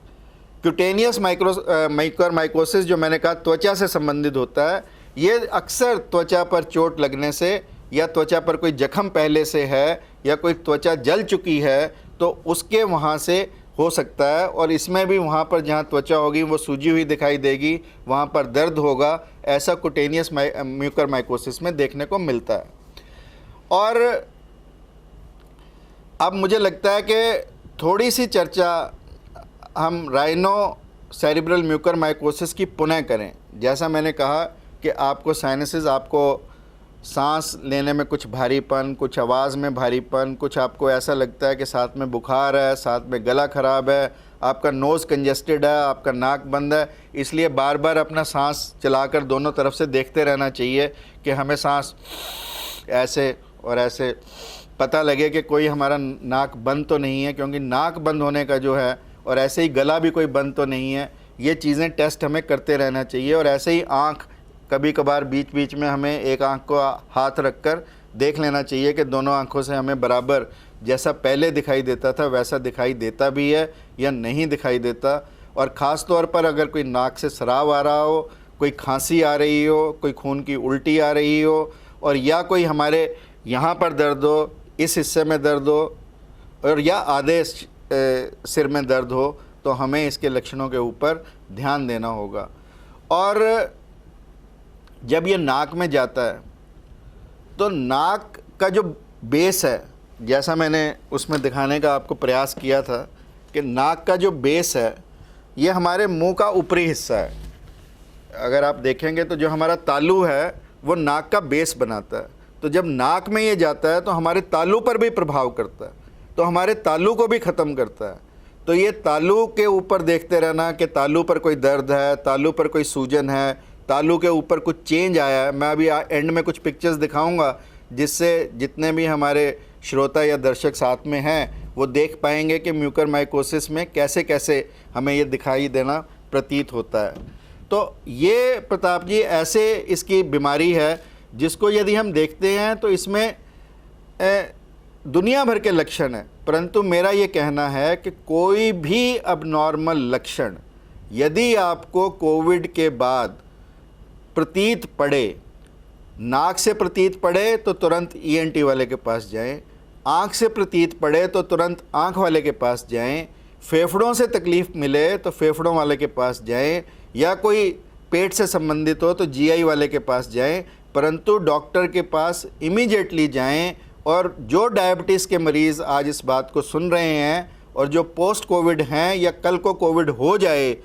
क्यूटेनियस म्यूकरमाइकोसिस जो मैंने कहा त्वचा से संबंधित होता है, ये अक्सर त्वचा पर चोट लगने से, या त्वचा पर कोई जख्म पहले से है, या कोई त्वचा जल चुकी है, तो उसके वहाँ से हो सकता है। और इसमें भी वहाँ पर जहाँ त्वचा होगी वो सूजी हुई दिखाई देगी, वहाँ पर दर्द होगा, ऐसा क्यूटेनियस म्यूकरमाइकोसिस में देखने को मिलता है। और अब मुझे लगता है कि थोड़ी सी चर्चा हम राइनो सेरिब्रल म्यूकरमाइकोसिस की पुनः करें। जैसा मैंने कहा कि आपको साइनसिस, आपको सांस लेने में कुछ भारीपन, कुछ आवाज़ में भारीपन, कुछ आपको ऐसा लगता है कि साथ में बुखार है, साथ में गला ख़राब है, आपका नोज़ कंजेस्टेड है, आपका नाक बंद है, इसलिए बार बार अपना सांस चलाकर दोनों तरफ से देखते रहना चाहिए कि हमें सांस ऐसे और ऐसे पता लगे कि कोई हमारा नाक बंद तो नहीं है, क्योंकि नाक बंद होने का जो है, और ऐसे ही गला भी कोई बंद तो नहीं है, ये चीज़ें टेस्ट हमें करते रहना चाहिए। और ऐसे ही आँख, कभी कभार बीच बीच में हमें एक आँख को हाथ रखकर देख लेना चाहिए कि दोनों आँखों से हमें बराबर जैसा पहले दिखाई देता था वैसा दिखाई देता भी है या नहीं दिखाई देता। और ख़ास तौर पर अगर कोई नाक से सराव आ रहा हो, कोई खांसी आ रही हो, कोई खून की उल्टी आ रही हो, और या कोई हमारे यहाँ पर दर्द हो, इस हिस्से में दर्द हो, और या आधे सिर में दर्द हो, तो हमें इसके लक्षणों के ऊपर ध्यान देना होगा। और जब ये नाक में जाता है तो नाक का जो बेस है, जैसा मैंने उसमें दिखाने का आपको प्रयास किया था कि नाक का जो बेस है ये हमारे मुंह का ऊपरी हिस्सा है। अगर आप देखेंगे तो जो हमारा तालू है वो नाक का बेस बनाता है। तो जब नाक में ये जाता है तो हमारे तालू पर भी प्रभाव करता है, तो हमारे तालू को भी ख़त्म करता है। तो ये तालू के ऊपर देखते रहना कि तालू पर कोई दर्द है, तालू पर कोई सूजन है, तालू के ऊपर कुछ चेंज आया है। मैं अभी एंड में कुछ पिक्चर्स दिखाऊंगा जिससे जितने भी हमारे श्रोता या दर्शक साथ में हैं वो देख पाएंगे कि म्यूकरमाइकोसिस में कैसे कैसे हमें ये दिखाई देना प्रतीत होता है। तो ये प्रताप जी ऐसे इसकी बीमारी है जिसको यदि हम देखते हैं तो इसमें दुनिया भर के लक्षण हैं, परंतु मेरा ये कहना है कि कोई भी अबनॉर्मल लक्षण यदि आपको कोविड के बाद प्रतीत पड़े, नाक से प्रतीत पड़े तो तुरंत ईएनटी वाले के पास जाएं, आँख से प्रतीत पड़े तो तुरंत आँख वाले के पास जाएं, फेफड़ों से तकलीफ़ मिले तो फेफड़ों वाले के पास जाएं, या कोई पेट से संबंधित हो तो जीआई वाले के पास जाएं, परंतु डॉक्टर के पास इमीडिएटली जाएं। और जो डायबिटीज़ के मरीज़ आज इस बात को सुन रहे हैं और जो पोस्ट कोविड हैं या कल को कोविड हो जाए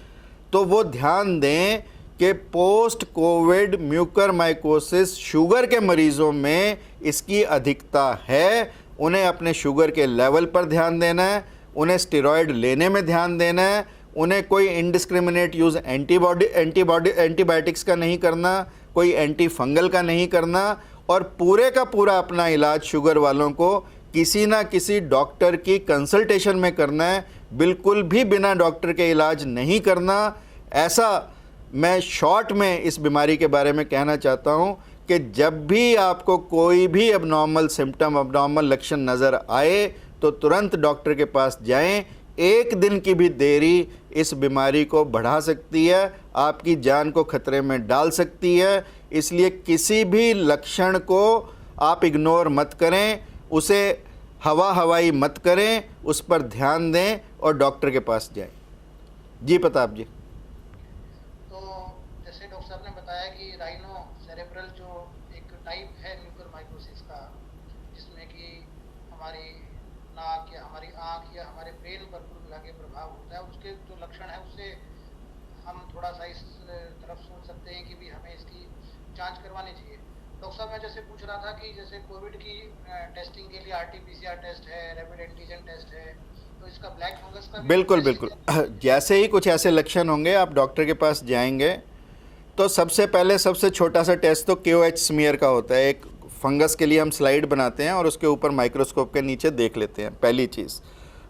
तो वो ध्यान दें कि पोस्ट कोविड म्यूकरमाइकोसिस शुगर के मरीज़ों में इसकी अधिकता है। उन्हें अपने शुगर के लेवल पर ध्यान देना है, उन्हें स्टेरॉयड लेने में ध्यान देना है, उन्हें कोई इंडिस्क्रिमिनेट यूज़ एंटीबायोटिक्स का नहीं करना, कोई एंटी फंगल का नहीं करना, और पूरे का पूरा अपना इलाज शुगर वालों को किसी ना किसी डॉक्टर की कंसल्टेशन में करना है, बिल्कुल भी बिना डॉक्टर के इलाज नहीं करना। ऐसा मैं शॉर्ट में इस बीमारी के बारे में कहना चाहता हूं कि जब भी आपको कोई भी अबनॉर्मल सिम्टम, अबनॉर्मल लक्षण नज़र आए तो तुरंत डॉक्टर के पास जाएं। एक दिन की भी देरी इस बीमारी को बढ़ा सकती है, आपकी जान को खतरे में डाल सकती है। इसलिए किसी भी लक्षण को आप इग्नोर मत करें, उसे हवाई मत करें, उस पर ध्यान दें और डॉक्टर के पास जाएं। जी प्रताप जी। तो जैसे डॉक्टर साहब ने बताया कि राइनो सेरेब्रल जो एक टाइप है म्यूकरमाइकोसिस का, जिसमें कि हमारी नाक या हमारी आँख या हमारे ब्रेन पर कुल मिला के प्रभाव होता है, उसके जो लक्षण है उससे हम थोड़ा सा इस तरफ सोच सकते हैं कि भी हमें इसकी जांच करवानी चाहिए। डॉक्टर साहब मैं जैसे पूछ रहा था कि जैसे कोविड की टेस्टिंग के लिए आरटीपीसीआर टेस्ट है, रैपिड एंटीजन टेस्ट है, तो इसका ब्लैक फंगस का बिल्कुल बिल्कुल जैसे ही कुछ ऐसे लक्षण होंगे आप डॉक्टर के पास जाएंगे तो सबसे पहले सबसे छोटा सा टेस्ट तो KOH स्मीयर का होता है। एक फंगस के लिए हम स्लाइड बनाते हैं और उसके ऊपर माइक्रोस्कोप के नीचे देख लेते हैं, पहली चीज़।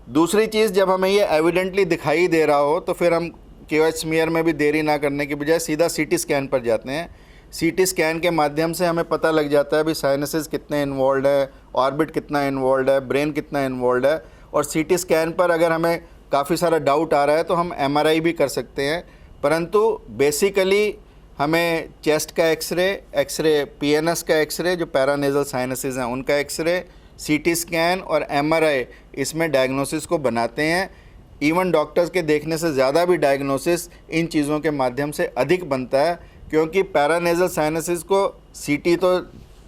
दूसरी चीज़, जब हमें ये एविडेंटली दिखाई दे रहा हो तो फिर हम KOH स्मीयर में भी देरी ना करने की बजाय सीधा CT स्कैन पर जाते हैं। CT स्कैन के माध्यम से हमें पता लग जाता है भी साइनसेस कितने इन्वॉल्व है, ऑर्बिट कितना इन्वॉल्व है, ब्रेन कितना इन्वॉल्व है। और CT स्कैन पर अगर हमें काफ़ी सारा डाउट आ रहा है तो हम MRI भी कर सकते हैं, परंतु बेसिकली हमें चेस्ट का एक्सरे, PNS का एक्सरे, जो पैरानेजल साइनसेस हैं उनका एक्सरे, CT स्कैन और MRI इसमें डायग्नोसिस को बनाते हैं। इवन डॉक्टर्स के देखने से ज़्यादा भी डायग्नोसिस इन चीज़ों के माध्यम से अधिक बनता है, क्योंकि पैरानेजल साइनसिस को CT तो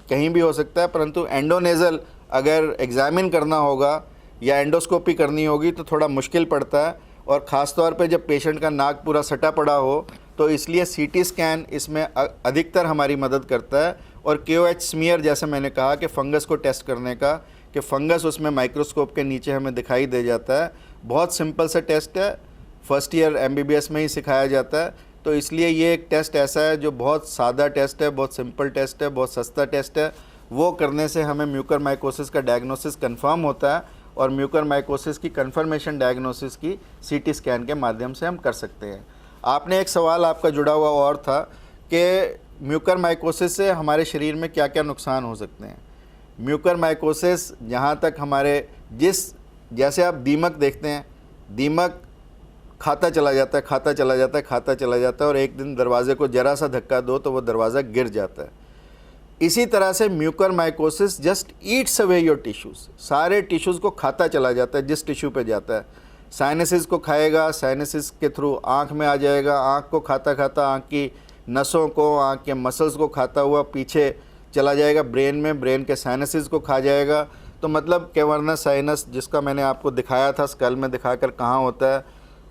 कहीं भी हो सकता है, परंतु एंडोनेजल अगर एग्जामिन करना होगा या एंडोस्कोपी करनी होगी तो थोड़ा मुश्किल पड़ता है, और ख़ास तौर पे जब पेशेंट का नाक पूरा सटा पड़ा हो तो इसलिए CT स्कैन इसमें अधिकतर हमारी मदद करता है। और KOH स्मीयर जैसे मैंने कहा कि फ़ंगस को टेस्ट करने का, कि फ़ंगस उसमें माइक्रोस्कोप के नीचे हमें दिखाई दे जाता है। बहुत सिंपल सा टेस्ट है, फर्स्ट ईयर MBBS में ही सिखाया जाता है। तो इसलिए ये एक टेस्ट ऐसा है जो बहुत सादा टेस्ट है, बहुत सिंपल टेस्ट है, बहुत सस्ता टेस्ट है। वो करने से हमें म्यूकरमाइकोसिस का डायग्नोसिस कंफर्म होता है, और म्यूकरमाइकोसिस की कंफर्मेशन डायग्नोसिस की CT स्कैन के माध्यम से हम कर सकते हैं। आपने एक सवाल आपका जुड़ा हुआ और था कि म्यूकरमाइकोसिस से हमारे शरीर में क्या क्या नुकसान हो सकते हैं। म्यूकरमाइकोसिस जहाँ तक हमारे जैसे आप दीमक देखते हैं, दीमक खाता चला जाता है और एक दिन दरवाजे को ज़रा सा धक्का दो तो वो दरवाज़ा गिर जाता है। इसी तरह से mucormycosis just Yeats away your tissues, सारे टिश्यूज़ को खाता चला जाता है जिस टिश्यू पे जाता है। साइनसिस को खाएगा, साइनसिस के थ्रू आँख में आ जाएगा, आँख को खाता खाता आँख की नसों को, आँख के मसल्स को खाता हुआ पीछे चला जाएगा ब्रेन में, ब्रेन के साइनसेस को खा जाएगा। तो मतलब कैवर्नस साइनस जिसका मैंने आपको दिखाया था, स्कल में दिखाकर कहाँ होता है,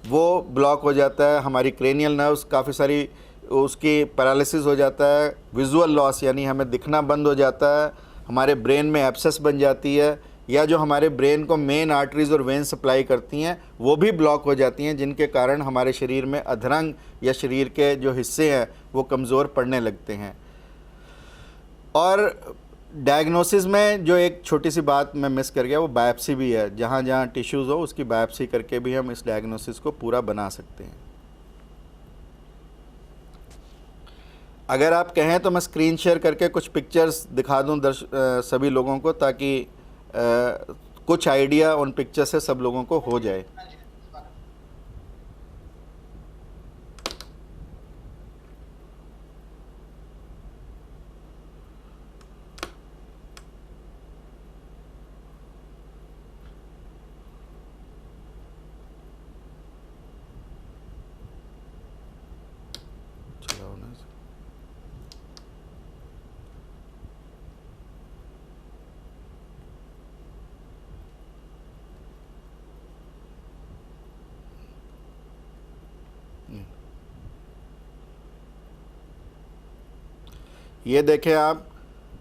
वो ब्लॉक हो जाता है। हमारी क्रेनियल नर्व्स काफ़ी सारी उसकी पैरालिसिस हो जाता है। विजुअल लॉस यानी हमें दिखना बंद हो जाता है। हमारे ब्रेन में एब्सेस बन जाती है, या जो हमारे ब्रेन को मेन आर्टरीज और वेन सप्लाई करती हैं वो भी ब्लॉक हो जाती हैं, जिनके कारण हमारे शरीर में अधरंग या शरीर के जो हिस्से हैं वो कमज़ोर पड़ने लगते हैं। और डायग्नोसिस में जो एक छोटी सी बात मैं मिस कर गया, वो बायोप्सी भी है। जहाँ जहाँ टिश्यूज़ हो उसकी बायोप्सी करके भी हम इस डायग्नोसिस को पूरा बना सकते हैं। अगर आप कहें तो मैं स्क्रीन शेयर करके कुछ पिक्चर्स दिखा दूं सभी लोगों को, ताकि कुछ आइडिया उन पिक्चर से सब लोगों को हो जाए। ये देखें आप,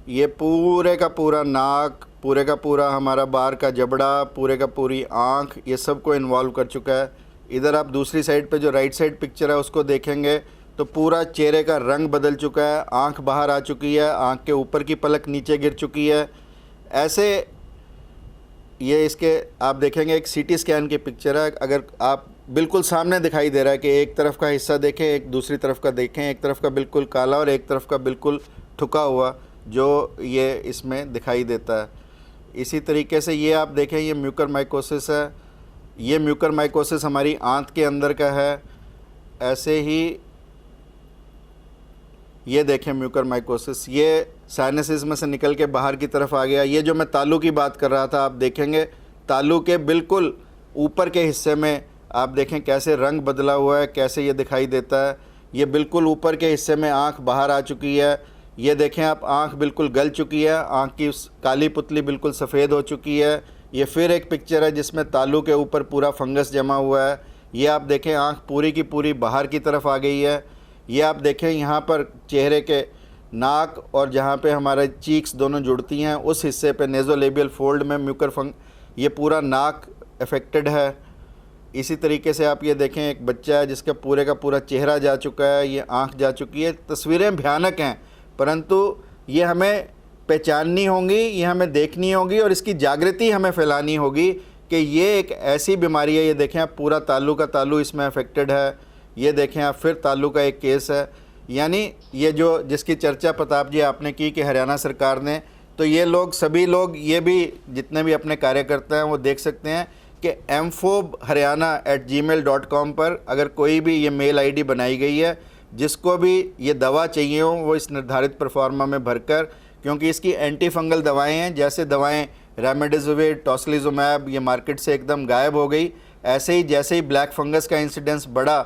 ये पूरे का पूरा नाक, पूरे का पूरा हमारा बाहर का जबड़ा, पूरे का पूरी आँख, ये सब को इन्वॉल्व कर चुका है। इधर आप दूसरी साइड पे जो राइट साइड पिक्चर है उसको देखेंगे तो पूरा चेहरे का रंग बदल चुका है, आँख बाहर आ चुकी है, आँख के ऊपर की पलक नीचे गिर चुकी है। ऐसे ये इसके आप देखेंगे एक सीटी स्कैन की पिक्चर है। अगर आप बिल्कुल सामने दिखाई दे रहा है कि एक तरफ का हिस्सा देखें, एक दूसरी तरफ का देखें, एक तरफ का बिल्कुल काला और एक तरफ का बिल्कुल ठुका हुआ, जो ये इसमें दिखाई देता है। इसी तरीके से ये आप देखें, ये म्यूकर माइकोसिस है। ये म्यूकर माइकोसिस हमारी आंत के अंदर का है। ऐसे ही ये देखें म्यूकर माइकोसिस, ये साइनसिस में से निकल के बाहर की तरफ आ गया। ये जो मैं तालू की बात कर रहा था, आप देखेंगे तालू के बिल्कुल ऊपर के हिस्से में आप देखें कैसे रंग बदला हुआ है, कैसे ये दिखाई देता है। ये बिल्कुल ऊपर के हिस्से में आँख बाहर आ चुकी है। ये देखें आप, आँख बिल्कुल गल चुकी है, आँख की काली पुतली बिल्कुल सफ़ेद हो चुकी है। ये फिर एक पिक्चर है जिसमें तालू के ऊपर पूरा फंगस जमा हुआ है। ये आप देखें आँख पूरी की पूरी बाहर की तरफ आ गई है। ये आप देखें यहाँ पर चेहरे के नाक और जहाँ पे हमारे चीक्स दोनों जुड़ती हैं उस हिस्से पे नेज़ोलेबियल फोल्ड में म्यूकर ये पूरा नाक अफेक्टेड है। इसी तरीके से आप ये देखें एक बच्चा है जिसका पूरे का पूरा चेहरा जा चुका है, ये आँख जा चुकी है। तस्वीरें भयानक हैं, परंतु ये हमें पहचाननी होंगी, ये हमें देखनी होगी और इसकी जागृति हमें फैलानी होगी कि ये एक ऐसी बीमारी है। ये देखें आप, पूरा तालू का तालू इसमें अफेक्टेड है। ये देखें आप, फिर तालू का एक केस है। यानी ये जो जिसकी चर्चा प्रताप जी आपने की कि हरियाणा सरकार ने, तो ये लोग सभी लोग, ये भी जितने भी अपने कार्यकर्ता हैं वो देख सकते हैं कि mfob-haryana@gmail.com पर अगर कोई भी ये मेल आईडी बनाई गई है, जिसको भी ये दवा चाहिए हो वो इस निर्धारित परफॉर्मा में भरकर, क्योंकि इसकी एंटी फंगल दवाएं हैं। जैसे दवाएं रेमडेसिविर, टोसिलिजुमैब ये मार्केट से एकदम गायब हो गई, ऐसे ही जैसे ही ब्लैक फंगस का इंसिडेंस बढ़ा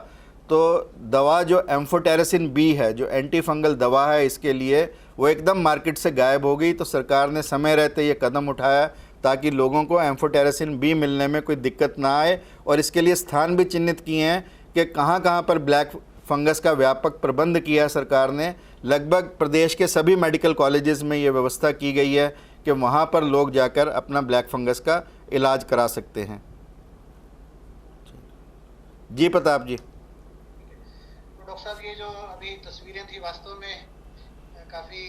तो दवा जो एम्फोटेरेसिन बी है, जो एंटी फंगल दवा है इसके लिए, वो एकदम मार्केट से गायब हो गई। तो सरकार ने समय रहते ये कदम उठाया ताकि लोगों को एम्फोटेरेसिन बी मिलने में कोई दिक्कत ना आए, और इसके लिए स्थान भी चिन्हित किए हैं कि कहाँ कहाँ पर ब्लैक फंगस का व्यापक प्रबंध किया है सरकार ने। लगभग प्रदेश के सभी मेडिकल कॉलेजेस में ये व्यवस्था की गई है कि वहाँ पर लोग जाकर अपना ब्लैक फंगस का इलाज करा सकते हैं। जी प्रताप जी। डॉक्टर साहब, ये जो अभी तस्वीरें थी वास्तव में काफ़ी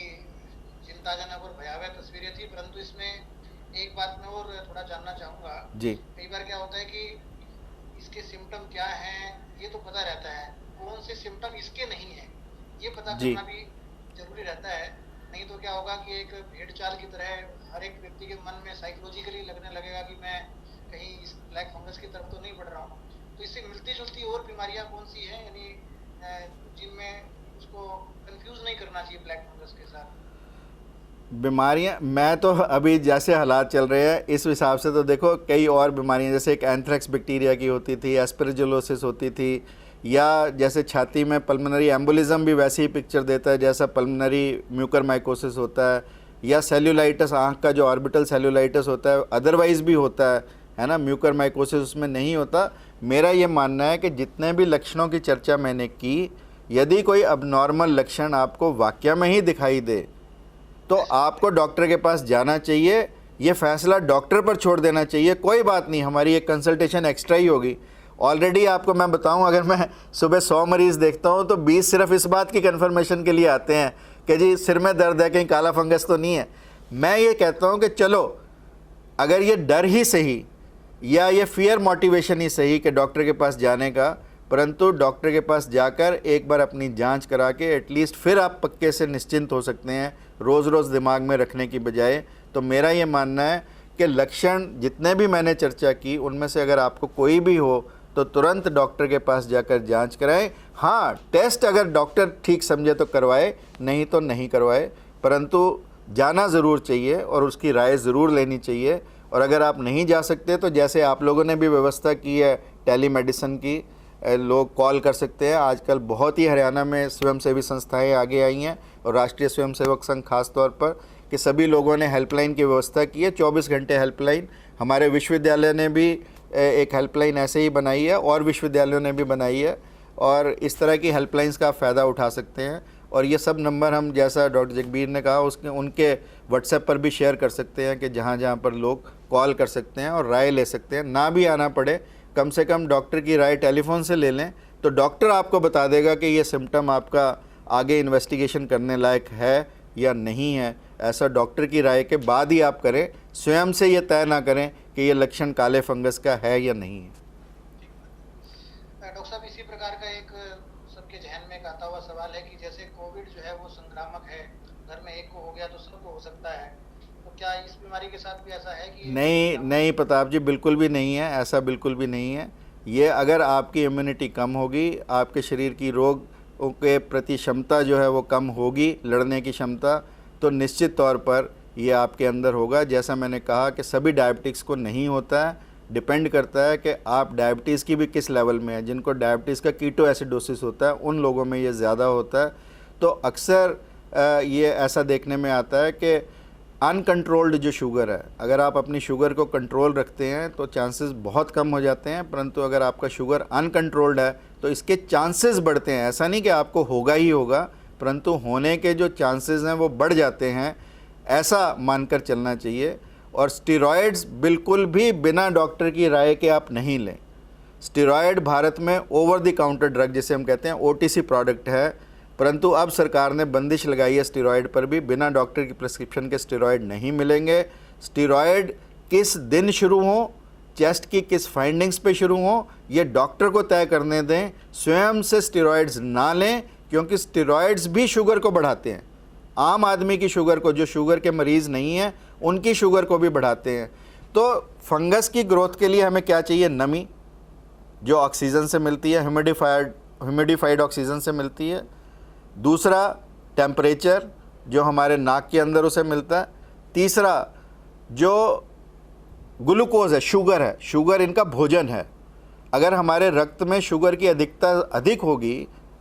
चिंताजनक और भयावह तस्वीरें थी, परंतु इसमें एक बात मैं और थोड़ा जानना चाहूँगा जी। कई बार क्या होता है कि इसके सिम्टम क्या हैं ये तो पता रहता है, कौन से सिम्टम इसके नहीं है ये पता करना भी जरूरी रहता है। नहीं तो क्या होगा कि एक भेड़ चाल की तरह हर एक व्यक्ति के मन में साइकोलॉजिकली लगने लगेगा कि मैं कहीं इस ब्लैक फंगस की तरफ तो नहीं बढ़ रहा हूँ। तो इससे मिलती जुलती और बीमारियाँ कौन सी हैं, यानी जिनमें उसको कंफ्यूज नहीं करना चाहिए ब्लैक फंगस के साथ? बीमारियां, मैं तो अभी जैसे हालात चल रहे हैं इस हिसाब से तो देखो कई और बीमारियां, जैसे एक एंथ्रेक्स बैक्टीरिया की होती थी, एस्परजिलोसिस होती थी, या जैसे छाती में पल्मोनरी एम्बोलिज्म भी वैसे ही पिक्चर देता है जैसा पल्मोनरी म्यूकरमाइकोसिस होता है, या सेल्यूलाइटिस आँख का जो ऑर्बिटल सेल्यूलाइटिस होता है अदरवाइज़ भी होता है ना, म्यूकरमाइकोसिस उसमें नहीं होता। मेरा ये मानना है कि जितने भी लक्षणों की चर्चा मैंने की, यदि कोई अबनॉर्मल लक्षण आपको वाकया में ही दिखाई दे तो आपको डॉक्टर के पास जाना चाहिए। ये फैसला डॉक्टर पर छोड़ देना चाहिए। कोई बात नहीं, हमारी एक कंसल्टेशन एक्स्ट्रा ही होगी। ऑलरेडी आपको मैं बताऊं, अगर मैं सुबह 100 मरीज़ देखता हूं तो 20 सिर्फ इस बात की कंफर्मेशन के लिए आते हैं कि जी सिर में दर्द है, कहीं काला फंगस तो नहीं है। मैं ये कहता हूं कि चलो, अगर ये डर ही सही या ये फियर मोटिवेशन ही सही कि डॉक्टर के पास जाने का, परंतु डॉक्टर के पास जाकर एक बार अपनी जांच करा के एटलीस्ट फिर आप पक्के से निश्चिंत हो सकते हैं, रोज़ रोज़ दिमाग में रखने की बजाय। तो मेरा ये मानना है कि लक्षण जितने भी मैंने चर्चा की उनमें से अगर आपको कोई भी हो तो तुरंत डॉक्टर के पास जाकर जांच कराएं। हाँ, टेस्ट अगर डॉक्टर ठीक समझे तो करवाए, नहीं तो नहीं करवाए, परंतु जाना ज़रूर चाहिए और उसकी राय ज़रूर लेनी चाहिए। और अगर आप नहीं जा सकते तो जैसे आप लोगों ने भी व्यवस्था की है टेलीमेडिसिन की, लोग कॉल कर सकते हैं। आजकल बहुत ही हरियाणा में स्वयंसेवी संस्थाएं आगे आई हैं और राष्ट्रीय स्वयंसेवक संघ खास तौर पर, कि सभी लोगों ने हेल्पलाइन की व्यवस्था की है, 24 घंटे हेल्पलाइन। हमारे विश्वविद्यालय ने भी एक हेल्पलाइन ऐसे ही बनाई है और विश्वविद्यालयों ने भी बनाई है, और इस तरह की हेल्पलाइंस का आप फ़ायदा उठा सकते हैं। और ये सब नंबर हम, जैसा डॉक्टर जगबीर ने कहा, उसके उनके व्हाट्सएप पर भी शेयर कर सकते हैं कि जहाँ जहाँ पर लोग कॉल कर सकते हैं और राय ले सकते हैं। ना भी आना पड़े, कम से कम डॉक्टर की राय टेलीफोन से ले लें तो डॉक्टर आपको बता देगा कि ये सिम्टम आपका आगे इन्वेस्टिगेशन करने लायक है या नहीं है। ऐसा डॉक्टर की राय के बाद ही आप करें, स्वयं से ये तय ना करें कि ये लक्षण काले फंगस का है या नहीं है। डॉक्टर साहब, इसी प्रकार का एक सबके जहन में आता हुआ सवाल है कि जैसे कोविड जो है वो संक्रामक है, घर में एक को हो गया तो सबको हो सकता है, तो क्या इस बीमारी के साथ भी ऐसा है कि? नहीं प्रताप जी, बिल्कुल भी नहीं है, ऐसा बिल्कुल भी नहीं है। ये अगर आपकी इम्यूनिटी कम होगी, आपके शरीर की रोग के प्रति क्षमता जो है वो कम होगी, लड़ने की क्षमता, तो निश्चित तौर पर ये आपके अंदर होगा। जैसा मैंने कहा कि सभी डायबिटिक्स को नहीं होता है, डिपेंड करता है कि आप डायबिटीज़ की भी किस लेवल में है। जिनको डायबिटीज़ का कीटो एसिडोसिस होता है उन लोगों में ये ज़्यादा होता है। तो अक्सर ये ऐसा देखने में आता है कि अनकंट्रोल्ड जो शुगर है, अगर आप अपनी शुगर को कंट्रोल रखते हैं तो चांसेस बहुत कम हो जाते हैं, परंतु अगर आपका शुगर अनकंट्रोल्ड है तो इसके चांसेस बढ़ते हैं। ऐसा नहीं कि आपको होगा ही होगा, परंतु होने के जो चांसेस हैं वो बढ़ जाते हैं, ऐसा मानकर चलना चाहिए। और स्टेरॉयड्स बिल्कुल भी बिना डॉक्टर की राय के आप नहीं लें। स्टेरॉयड भारत में ओवर द काउंटर ड्रग जिसे हम कहते हैं OTC प्रोडक्ट है, परंतु अब सरकार ने बंदिश लगाई है स्टेरॉयड पर भी। बिना डॉक्टर की प्रिस्क्रिप्शन के स्टेरॉयड नहीं मिलेंगे। स्टेरॉयड किस दिन शुरू हो, चेस्ट की किस फाइंडिंग्स पे शुरू हो, ये डॉक्टर को तय करने दें। स्वयं से स्टेरॉयड्स ना लें, क्योंकि स्टेरॉयड्स भी शुगर को बढ़ाते हैं। आम आदमी की शुगर को, जो शुगर के मरीज़ नहीं हैं, उनकी शुगर को भी बढ़ाते हैं। तो फंगस की ग्रोथ के लिए हमें क्या चाहिए? नमी, जो ऑक्सीजन से मिलती है, ह्यूमिडिफाइड ऑक्सीजन से मिलती है। दूसरा टेम्परेचर, जो हमारे नाक के अंदर उसे मिलता है। तीसरा जो ग्लूकोज है, शुगर है, शुगर इनका भोजन है। अगर हमारे रक्त में शुगर की अधिकता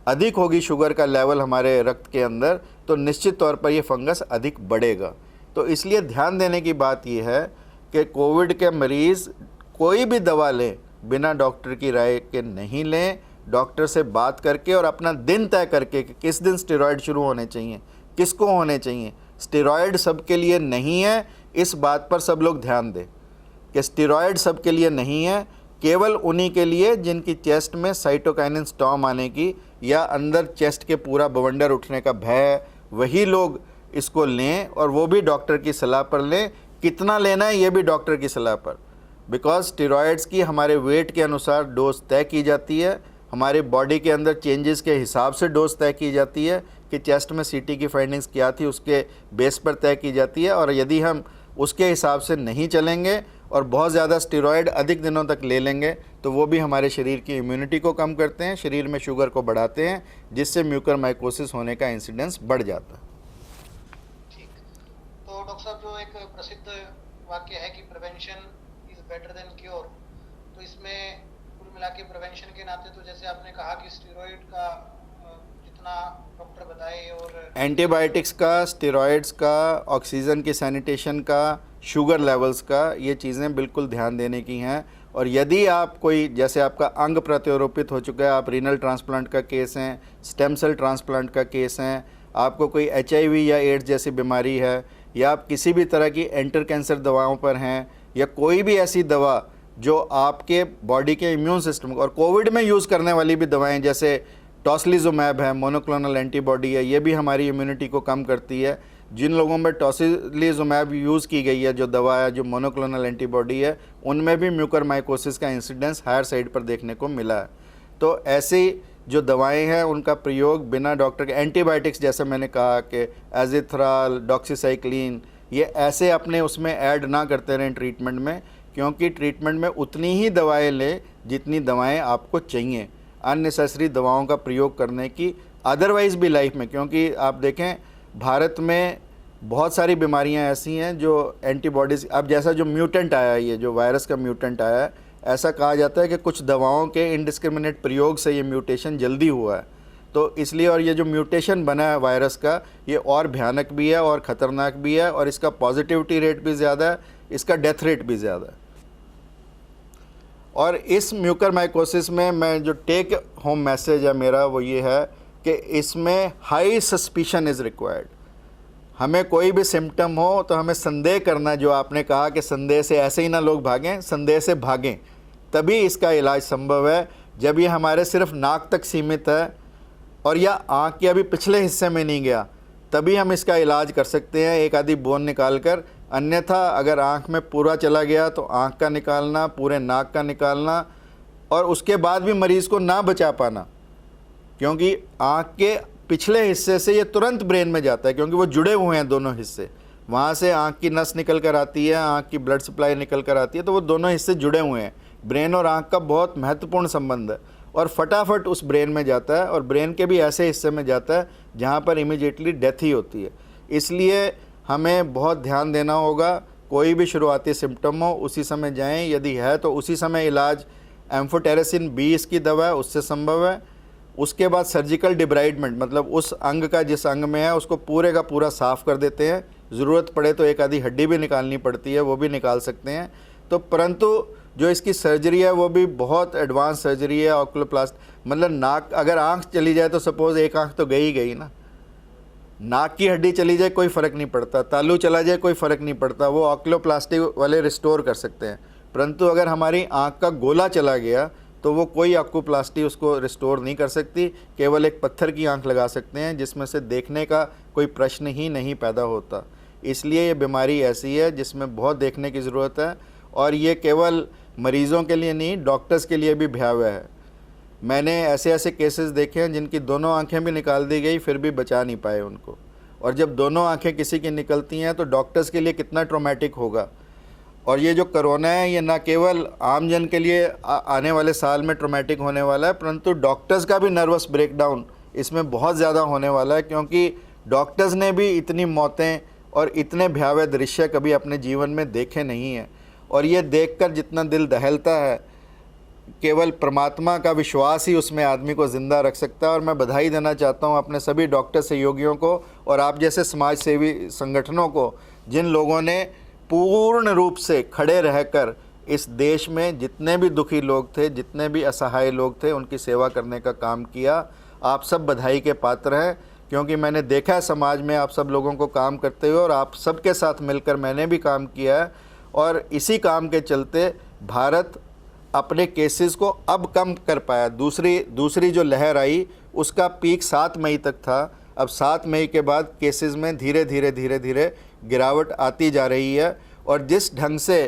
अधिक होगी शुगर का लेवल हमारे रक्त के अंदर, तो निश्चित तौर पर ये फंगस अधिक बढ़ेगा। तो इसलिए ध्यान देने की बात यह है कि कोविड के मरीज़ कोई भी दवा लें बिना डॉक्टर की राय के नहीं लें। डॉक्टर से बात करके और अपना दिन तय करके कि किस दिन स्टेरॉयड शुरू होने चाहिए, किसको होने चाहिए। स्टेरॉयड सबके लिए नहीं है, इस बात पर सब लोग ध्यान दें कि स्टेरॉयड सबके लिए नहीं है, केवल उन्हीं के लिए जिनकी चेस्ट में साइटोकाइनिन स्टॉर्म आने की या अंदर चेस्ट के पूरा बवंडर उठने का भय है, वही लोग इसको लें, और वो भी डॉक्टर की सलाह पर लें। कितना लेना है ये भी डॉक्टर की सलाह पर, बिकॉज स्टेरॉयड्स की हमारे वेट के अनुसार डोज तय की जाती है, हमारी बॉडी के अंदर चेंजेस के हिसाब से डोज तय की जाती है कि चेस्ट में CT की फाइंडिंग्स क्या थी उसके बेस पर तय की जाती है। और यदि हम उसके हिसाब से नहीं चलेंगे और बहुत ज़्यादा स्टेरॉयड अधिक दिनों तक ले लेंगे तो वो भी हमारे शरीर की इम्यूनिटी को कम करते हैं, शरीर में शुगर को बढ़ाते हैं, जिससे म्यूकरमाइकोसिस होने का इंसिडेंस बढ़ जाता है। ठीक, तो डॉक्टर साहब, जो एक प्रसिद्ध वाक्य है कि prevention is better than cure, तो इसमें कुल मिला के प्रिवेंशन के नाते तो जैसे आपने कहा कि स्टेरॉइड का जितना डॉक्टर बताए और एंटीबायोटिक्स का, स्टेरॉइड्स का, ऑक्सीजन की सैनिटेशन का, शुगर लेवल्स का, ये चीज़ें बिल्कुल ध्यान देने की हैं। और यदि आप कोई, जैसे आपका अंग प्रत्यारोपित हो चुका है, आप रीनल ट्रांसप्लांट का केस हैं, स्टेम सेल ट्रांसप्लांट का केस हैं, आपको कोई HIV या एड्स जैसी बीमारी है, या आप किसी भी तरह की एंटर कैंसर दवाओं पर हैं, या कोई भी ऐसी दवा जो आपके बॉडी के इम्यून सिस्टम को, और कोविड में यूज़ करने वाली भी दवाएं जैसे टॉसिलिजुमैब है, मोनोक्लोनल एंटीबॉडी है, ये भी हमारी इम्यूनिटी को कम करती है। जिन लोगों में टॉसिलिजुमैब यूज़ की गई है, जो दवा है, जो मोनोक्लोनल एंटीबॉडी है, उनमें भी म्यूकरमाइकोसिस का इंसिडेंस हायर साइड पर देखने को मिला है। तो ऐसी जो दवाएं हैं उनका प्रयोग बिना डॉक्टर के, एंटीबायोटिक्स जैसे मैंने कहा कि एजिथ्राल, डॉक्सीसाइक्लिन, ये ऐसे अपने उसमें ऐड ना करते रहें ट्रीटमेंट में, क्योंकि ट्रीटमेंट में उतनी ही दवाएं लें जितनी दवाएं आपको चाहिए। अननेसेसरी दवाओं का प्रयोग करने की अदरवाइज़ भी लाइफ में, क्योंकि आप देखें भारत में बहुत सारी बीमारियां ऐसी हैं जो एंटीबॉडीज़, अब जैसा जो म्यूटेंट आया है, ये जो वायरस का म्यूटेंट आया है, ऐसा कहा जाता है कि कुछ दवाओं के इंडिस्क्रिमिनेट प्रयोग से ये म्यूटेशन जल्दी हुआ है। तो इसलिए, और ये जो म्यूटेशन बना है वायरस का, ये और भयानक भी है और ख़तरनाक भी है, और इसका पॉजिटिविटी रेट भी ज़्यादा है, इसका डेथ रेट भी ज़्यादा है। और इस म्यूकरमाइकोसिस में मैं जो टेक होम मैसेज है मेरा वो ये है कि इसमें हाई सस्पिशन इज़ रिक्वायर्ड। हमें कोई भी सिम्टम हो तो हमें संदेह करना, जो आपने कहा कि संदेह से ऐसे ही ना लोग भागें, संदेह से भागें, तभी इसका इलाज संभव है। जब ये हमारे सिर्फ नाक तक सीमित है और या आँख के अभी पिछले हिस्से में नहीं गया, तभी हम इसका इलाज कर सकते हैं एक आधी बोन निकाल कर। अन्यथा अगर आँख में पूरा चला गया तो आँख का निकालना, पूरे नाक का निकालना, और उसके बाद भी मरीज़ को ना बचा पाना, क्योंकि आँख के पिछले हिस्से से ये तुरंत ब्रेन में जाता है, क्योंकि वो जुड़े हुए हैं दोनों हिस्से। वहाँ से आँख की नस निकल कर आती है, आँख की ब्लड सप्लाई निकल कर आती है, तो वो दोनों हिस्से जुड़े हुए हैं। ब्रेन और आँख का बहुत महत्वपूर्ण संबंध है, और फटाफट उस ब्रेन में जाता है, और ब्रेन के भी ऐसे हिस्से में जाता है जहाँ पर इमीडिएटली डेथ ही होती है। इसलिए हमें बहुत ध्यान देना होगा, कोई भी शुरुआती सिम्टम हो उसी समय जाएं, यदि है तो उसी समय इलाज। एम्फोटेरेसिन 20 की दवा है, उससे संभव है। उसके बाद सर्जिकल डिब्राइडमेंट, मतलब उस अंग का जिस अंग में है उसको पूरे का पूरा साफ़ कर देते हैं। ज़रूरत पड़े तो एक आधी हड्डी भी निकालनी पड़ती है, वो भी निकाल सकते हैं। तो परंतु जो इसकी सर्जरी है वो भी बहुत एडवांस सर्जरी है, ऑक्लोप्लास्ट, मतलब नाक, अगर आँख चली जाए तो सपोज़ एक आँख तो गई गई ना, नाक की हड्डी चली जाए कोई फ़र्क नहीं पड़ता, तालू चला जाए कोई फ़र्क नहीं पड़ता, वो ऑक्लोप्लास्टी वाले रिस्टोर कर सकते हैं। परंतु अगर हमारी आँख का गोला चला गया तो वो कोई ऑक्लोप्लास्टी उसको रिस्टोर नहीं कर सकती, केवल एक पत्थर की आँख लगा सकते हैं जिसमें से देखने का कोई प्रश्न ही नहीं पैदा होता। इसलिए ये बीमारी ऐसी है जिसमें बहुत देखने की ज़रूरत है, और ये केवल मरीज़ों के लिए नहीं, डॉक्टर्स के लिए भी भयावह है। मैंने ऐसे ऐसे केसेस देखे हैं जिनकी दोनों आंखें भी निकाल दी गई, फिर भी बचा नहीं पाए उनको। और जब दोनों आंखें किसी की निकलती हैं तो डॉक्टर्स के लिए कितना ट्रॉमेटिक होगा। और ये जो कोरोना है, ये ना केवल आम जन के लिए आने वाले साल में ट्रॉमेटिक होने वाला है, परंतु डॉक्टर्स का भी नर्वस ब्रेकडाउन इसमें बहुत ज़्यादा होने वाला है, क्योंकि डॉक्टर्स ने भी इतनी मौतें और इतने भयावह दृश्य कभी अपने जीवन में देखे नहीं हैं। और ये देखकर जितना दिल दहलता है, केवल परमात्मा का विश्वास ही उसमें आदमी को ज़िंदा रख सकता है। और मैं बधाई देना चाहता हूँ अपने सभी डॉक्टर सहयोगियों को और आप जैसे समाज सेवी संगठनों को, जिन लोगों ने पूर्ण रूप से खड़े रहकर इस देश में जितने भी दुखी लोग थे, जितने भी असहाय लोग थे, उनकी सेवा करने का काम किया। आप सब बधाई के पात्र हैं, क्योंकि मैंने देखा है समाज में आप सब लोगों को काम करते हुए, और आप सबके साथ मिलकर मैंने भी काम किया है। और इसी काम के चलते भारत अपने केसेस को अब कम कर पाया। दूसरी जो लहर आई उसका पीक 7 मई तक था। अब 7 मई के बाद केसेस में धीरे धीरे गिरावट आती जा रही है। और जिस ढंग से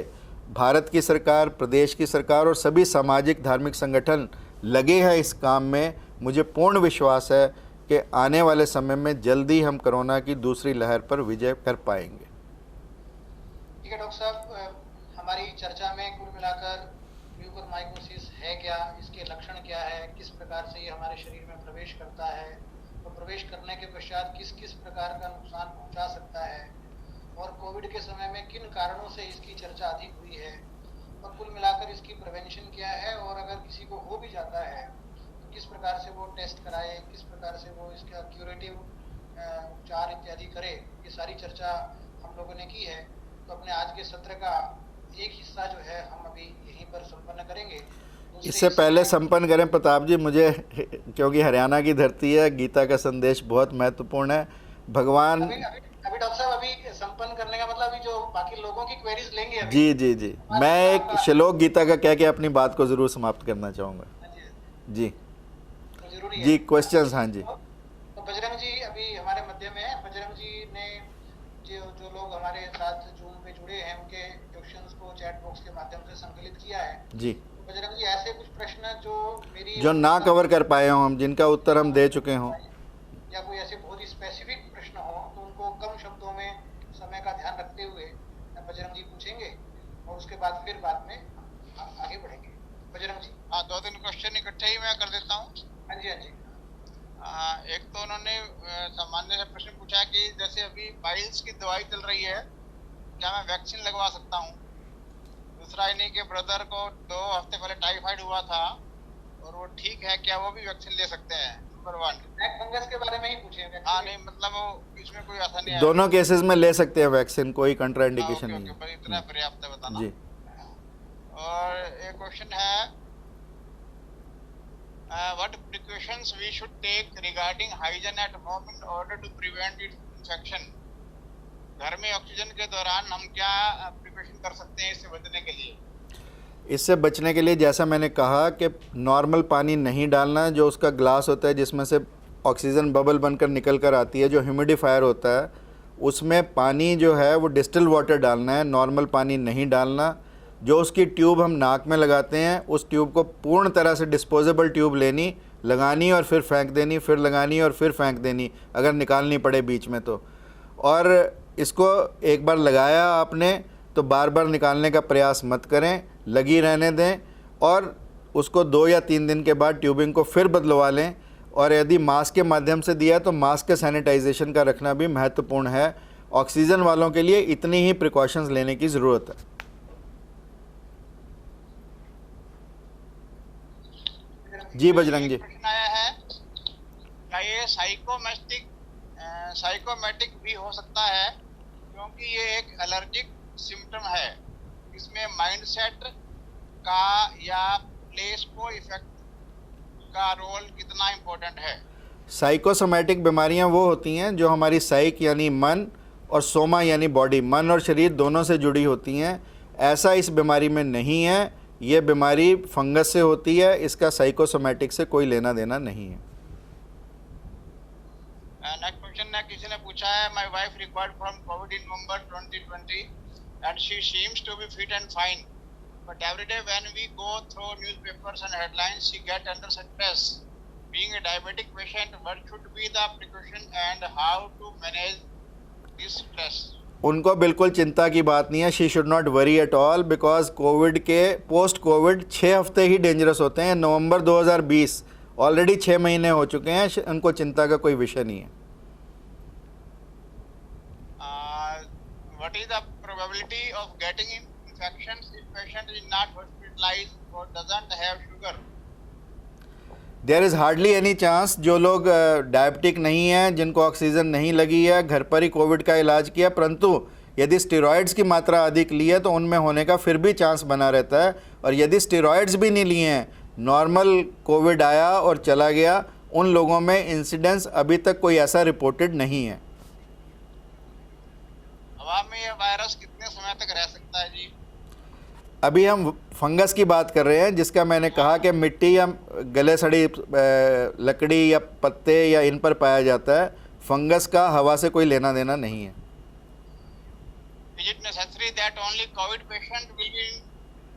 भारत की सरकार, प्रदेश की सरकार और सभी सामाजिक धार्मिक संगठन लगे हैं इस काम में, मुझे पूर्ण विश्वास है कि आने वाले समय में जल्दी हम कोरोना की दूसरी लहर पर विजय कर पाएंगे। ठीक है डॉक्टर साहब, हमारी चर्चा में कुल मिलाकर म्यूकरमाइकोसिस है क्या, इसके लक्षण क्या है, किस प्रकार से ये हमारे शरीर में प्रवेश करता है, तो प्रवेश करने के पश्चात किस किस प्रकार का नुकसान पहुंचा सकता है, और कोविड के समय में किन कारणों से इसकी चर्चा अधिक हुई है, और कुल मिलाकर इसकी प्रिवेंशन क्या है, और अगर किसी को हो भी जाता है तो किस प्रकार से वो टेस्ट कराए, किस प्रकार से वो इसका क्यूरेटिव उपचार इत्यादि करे, ये सारी चर्चा हम लोगों ने की है। तो अपने आज के सत्र का एक हिस्सा जो है हम अभी यहीं पर संपन्न करेंगे। इससे पहले संपन्न करें प्रताप जी, मुझे क्योंकि हरियाणा की धरती है, गीता का संदेश बहुत महत्वपूर्ण है। भगवान अभी डॉक्टर साहब अभी संपन्न करने का मतलब अभी जो बाकी लोगों की क्वेरीज लेंगे अभी। जी जी जी, मैं एक श्लोक गीता का कह के अपनी बात को ज़रूर समाप्त करना चाहूँगा। जी तो जरूरी है जी, क्वेश्चंस। हाँ जी, तो बजरंग जी अभी हमारे मध्य में है। बजरंग जी ने जो लोग हमारे साथ जूम पे जुड़े हैं उनके क्वेश्चंस को चैट बॉक्स के माध्यम से संकलित किया है। जी तो बजरंग जी ऐसे कुछ प्रश्न जो ना कवर कर पाए हों हम, जिनका उत्तर हम दे चुके हों, या कोई ऐसे बहुत ही स्पेसिफिक प्रश्न हो तो उनको कम शब्दों में समय का ध्यान रखते हुए बजरंग जी पूछेंगे और उसके बाद फिर बाद में आगे बढ़ेंगे। बजरंग जी। हाँ, 2-3 क्वेश्चन इकट्ठे ही मैं कर देता हूँ। हाँ जी, हाँ जी। एक तो उन्होंने सामान्य से प्रश्न पूछा कि जैसे अभी पाइल्स की दवाई चल रही है, क्या मैं वैक्सीन लगवा सकता हूँ। दूसरा, इन्हीं के ब्रदर को 2 हफ्ते पहले टाइफाइड हुआ था और वो ठीक है, क्या वो भी वैक्सीन ले सकते हैं। नंबर 1। ब्लैक फंगस के बारे में ही पूछे। हाँ, नहीं मतलब वो इसमें कोई ऐसा नहीं है, दोनों केसेस में ले सकते हैं वैक्सीन, कोई कंट्राइंडिकेशन नहीं है। पर इतना पर्याप्त है बताना जी। और एक क्वेश्चन है, what precautions we should take regarding hygiene at home in order to prevent its infection। घर में ऑक्सीजन के दौरान हम क्या प्रिपरेशन कर सकते हैं इससे बचने के लिए। इससे बचने के लिए जैसा मैंने कहा कि नॉर्मल पानी नहीं डालना, जो उसका ग्लास होता है जिसमें से ऑक्सीजन बबल बनकर निकल कर आती है, जो ह्यूमिडिफायर होता है, उसमें पानी जो है वो डिस्टिल वाटर डालना है, नॉर्मल पानी नहीं डालना। जो उसकी ट्यूब हम नाक में लगाते हैं, उस ट्यूब को पूर्ण तरह से डिस्पोजेबल ट्यूब लेनी, लगानी और फिर फेंक देनी, फिर लगानी और फिर फेंक देनी अगर निकालनी पड़े बीच में तो। और इसको एक बार लगाया आपने तो बार बार निकालने का प्रयास मत करें, लगी रहने दें और उसको 2 या 3 दिन के बाद ट्यूबिंग को फिर बदलवा लें। और यदि मास्क के माध्यम से दिया तो मास्क के सैनिटाइजेशन का रखना भी महत्वपूर्ण है। ऑक्सीजन वालों के लिए इतनी ही प्रिकॉशंस लेने की ज़रूरत है। जी बजरंग जी। प्रश्न आया है, क्या ये साइकोमेटिक भी हो सकता है, क्योंकि ये एक एलर्जिक सिम्टम है। इसमें माइंडसेट का या प्लेसबो इफेक्ट का रोल कितना इम्पोर्टेंट है। साइकोसोमैटिक बीमारियां वो होती हैं जो हमारी साइक यानी मन और सोमा यानी बॉडी, मन और शरीर दोनों से जुड़ी होती हैं। ऐसा इस बीमारी में नहीं है। ये बीमारी फंगस से होती है, इसका साइकोसोमैटिक से कोई लेना देना नहीं है। नेक्स्ट क्वेश्चन है, किसी ने पूछा है, my wife recovered from covid in November 2020 and she seems to be fit and fine, but every day when we go through newspapers and headlines she get under stress. Being a diabetic patient, what should be the precaution and how to manage this stress. उनको बिल्कुल चिंता की बात नहीं है। She should not worry at all, because covid के post covid 6 हफ्ते ही dangerous होते हैं। नवंबर 2020 ऑलरेडी 6 महीने हो चुके हैं, उनको चिंता का कोई विषय नहीं है। What is the probability of getting infections if patient is not hospitalized or doesn't have sugar? There is hardly any chance. जो लोग डायबिटिक नहीं हैं, जिनको ऑक्सीजन नहीं लगी है, घर पर ही कोविड का इलाज किया, परंतु यदि स्टेरॉइड्स की मात्रा अधिक ली है तो उनमें होने का फिर भी चांस बना रहता है। और यदि स्टेरॉइड्स भी नहीं लिए हैं, नॉर्मल कोविड आया और चला गया, उन लोगों में इंसिडेंस अभी तक कोई ऐसा रिपोर्टेड नहीं है। हवा में ये वायरस कितने समय तक रह सकता है जी? अभी हम फंगस की बात कर रहे हैं, जिसका मैंने कहा कि मिट्टी या गले सड़ी लकड़ी या पत्ते या इन पर पाया जाता है। फंगस का हवा से कोई लेना देना नहीं है। Is it necessary that only COVID patient will be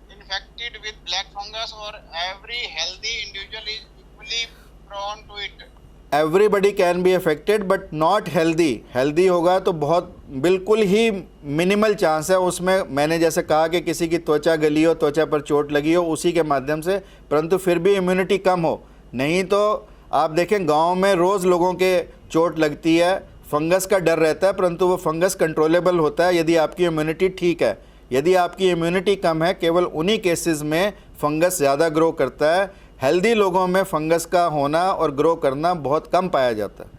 infected with black fungus or every healthy individual is equally prone to it? Everybody can be affected but not healthy. Healthy होगा तो बहुत बिल्कुल ही मिनिमल चांस है उसमें। मैंने जैसे कहा कि किसी की त्वचा गली हो, त्वचा पर चोट लगी हो, उसी के माध्यम से, परंतु फिर भी इम्यूनिटी कम हो। नहीं तो आप देखें गांव में रोज़ लोगों के चोट लगती है, फंगस का डर रहता है, परंतु वो फंगस कंट्रोलेबल होता है यदि आपकी इम्यूनिटी ठीक है। यदि आपकी इम्यूनिटी कम है, केवल उन्हीं केसेस में फंगस ज़्यादा ग्रो करता है। हेल्दी लोगों में फंगस का होना और ग्रो करना बहुत कम पाया जाता है।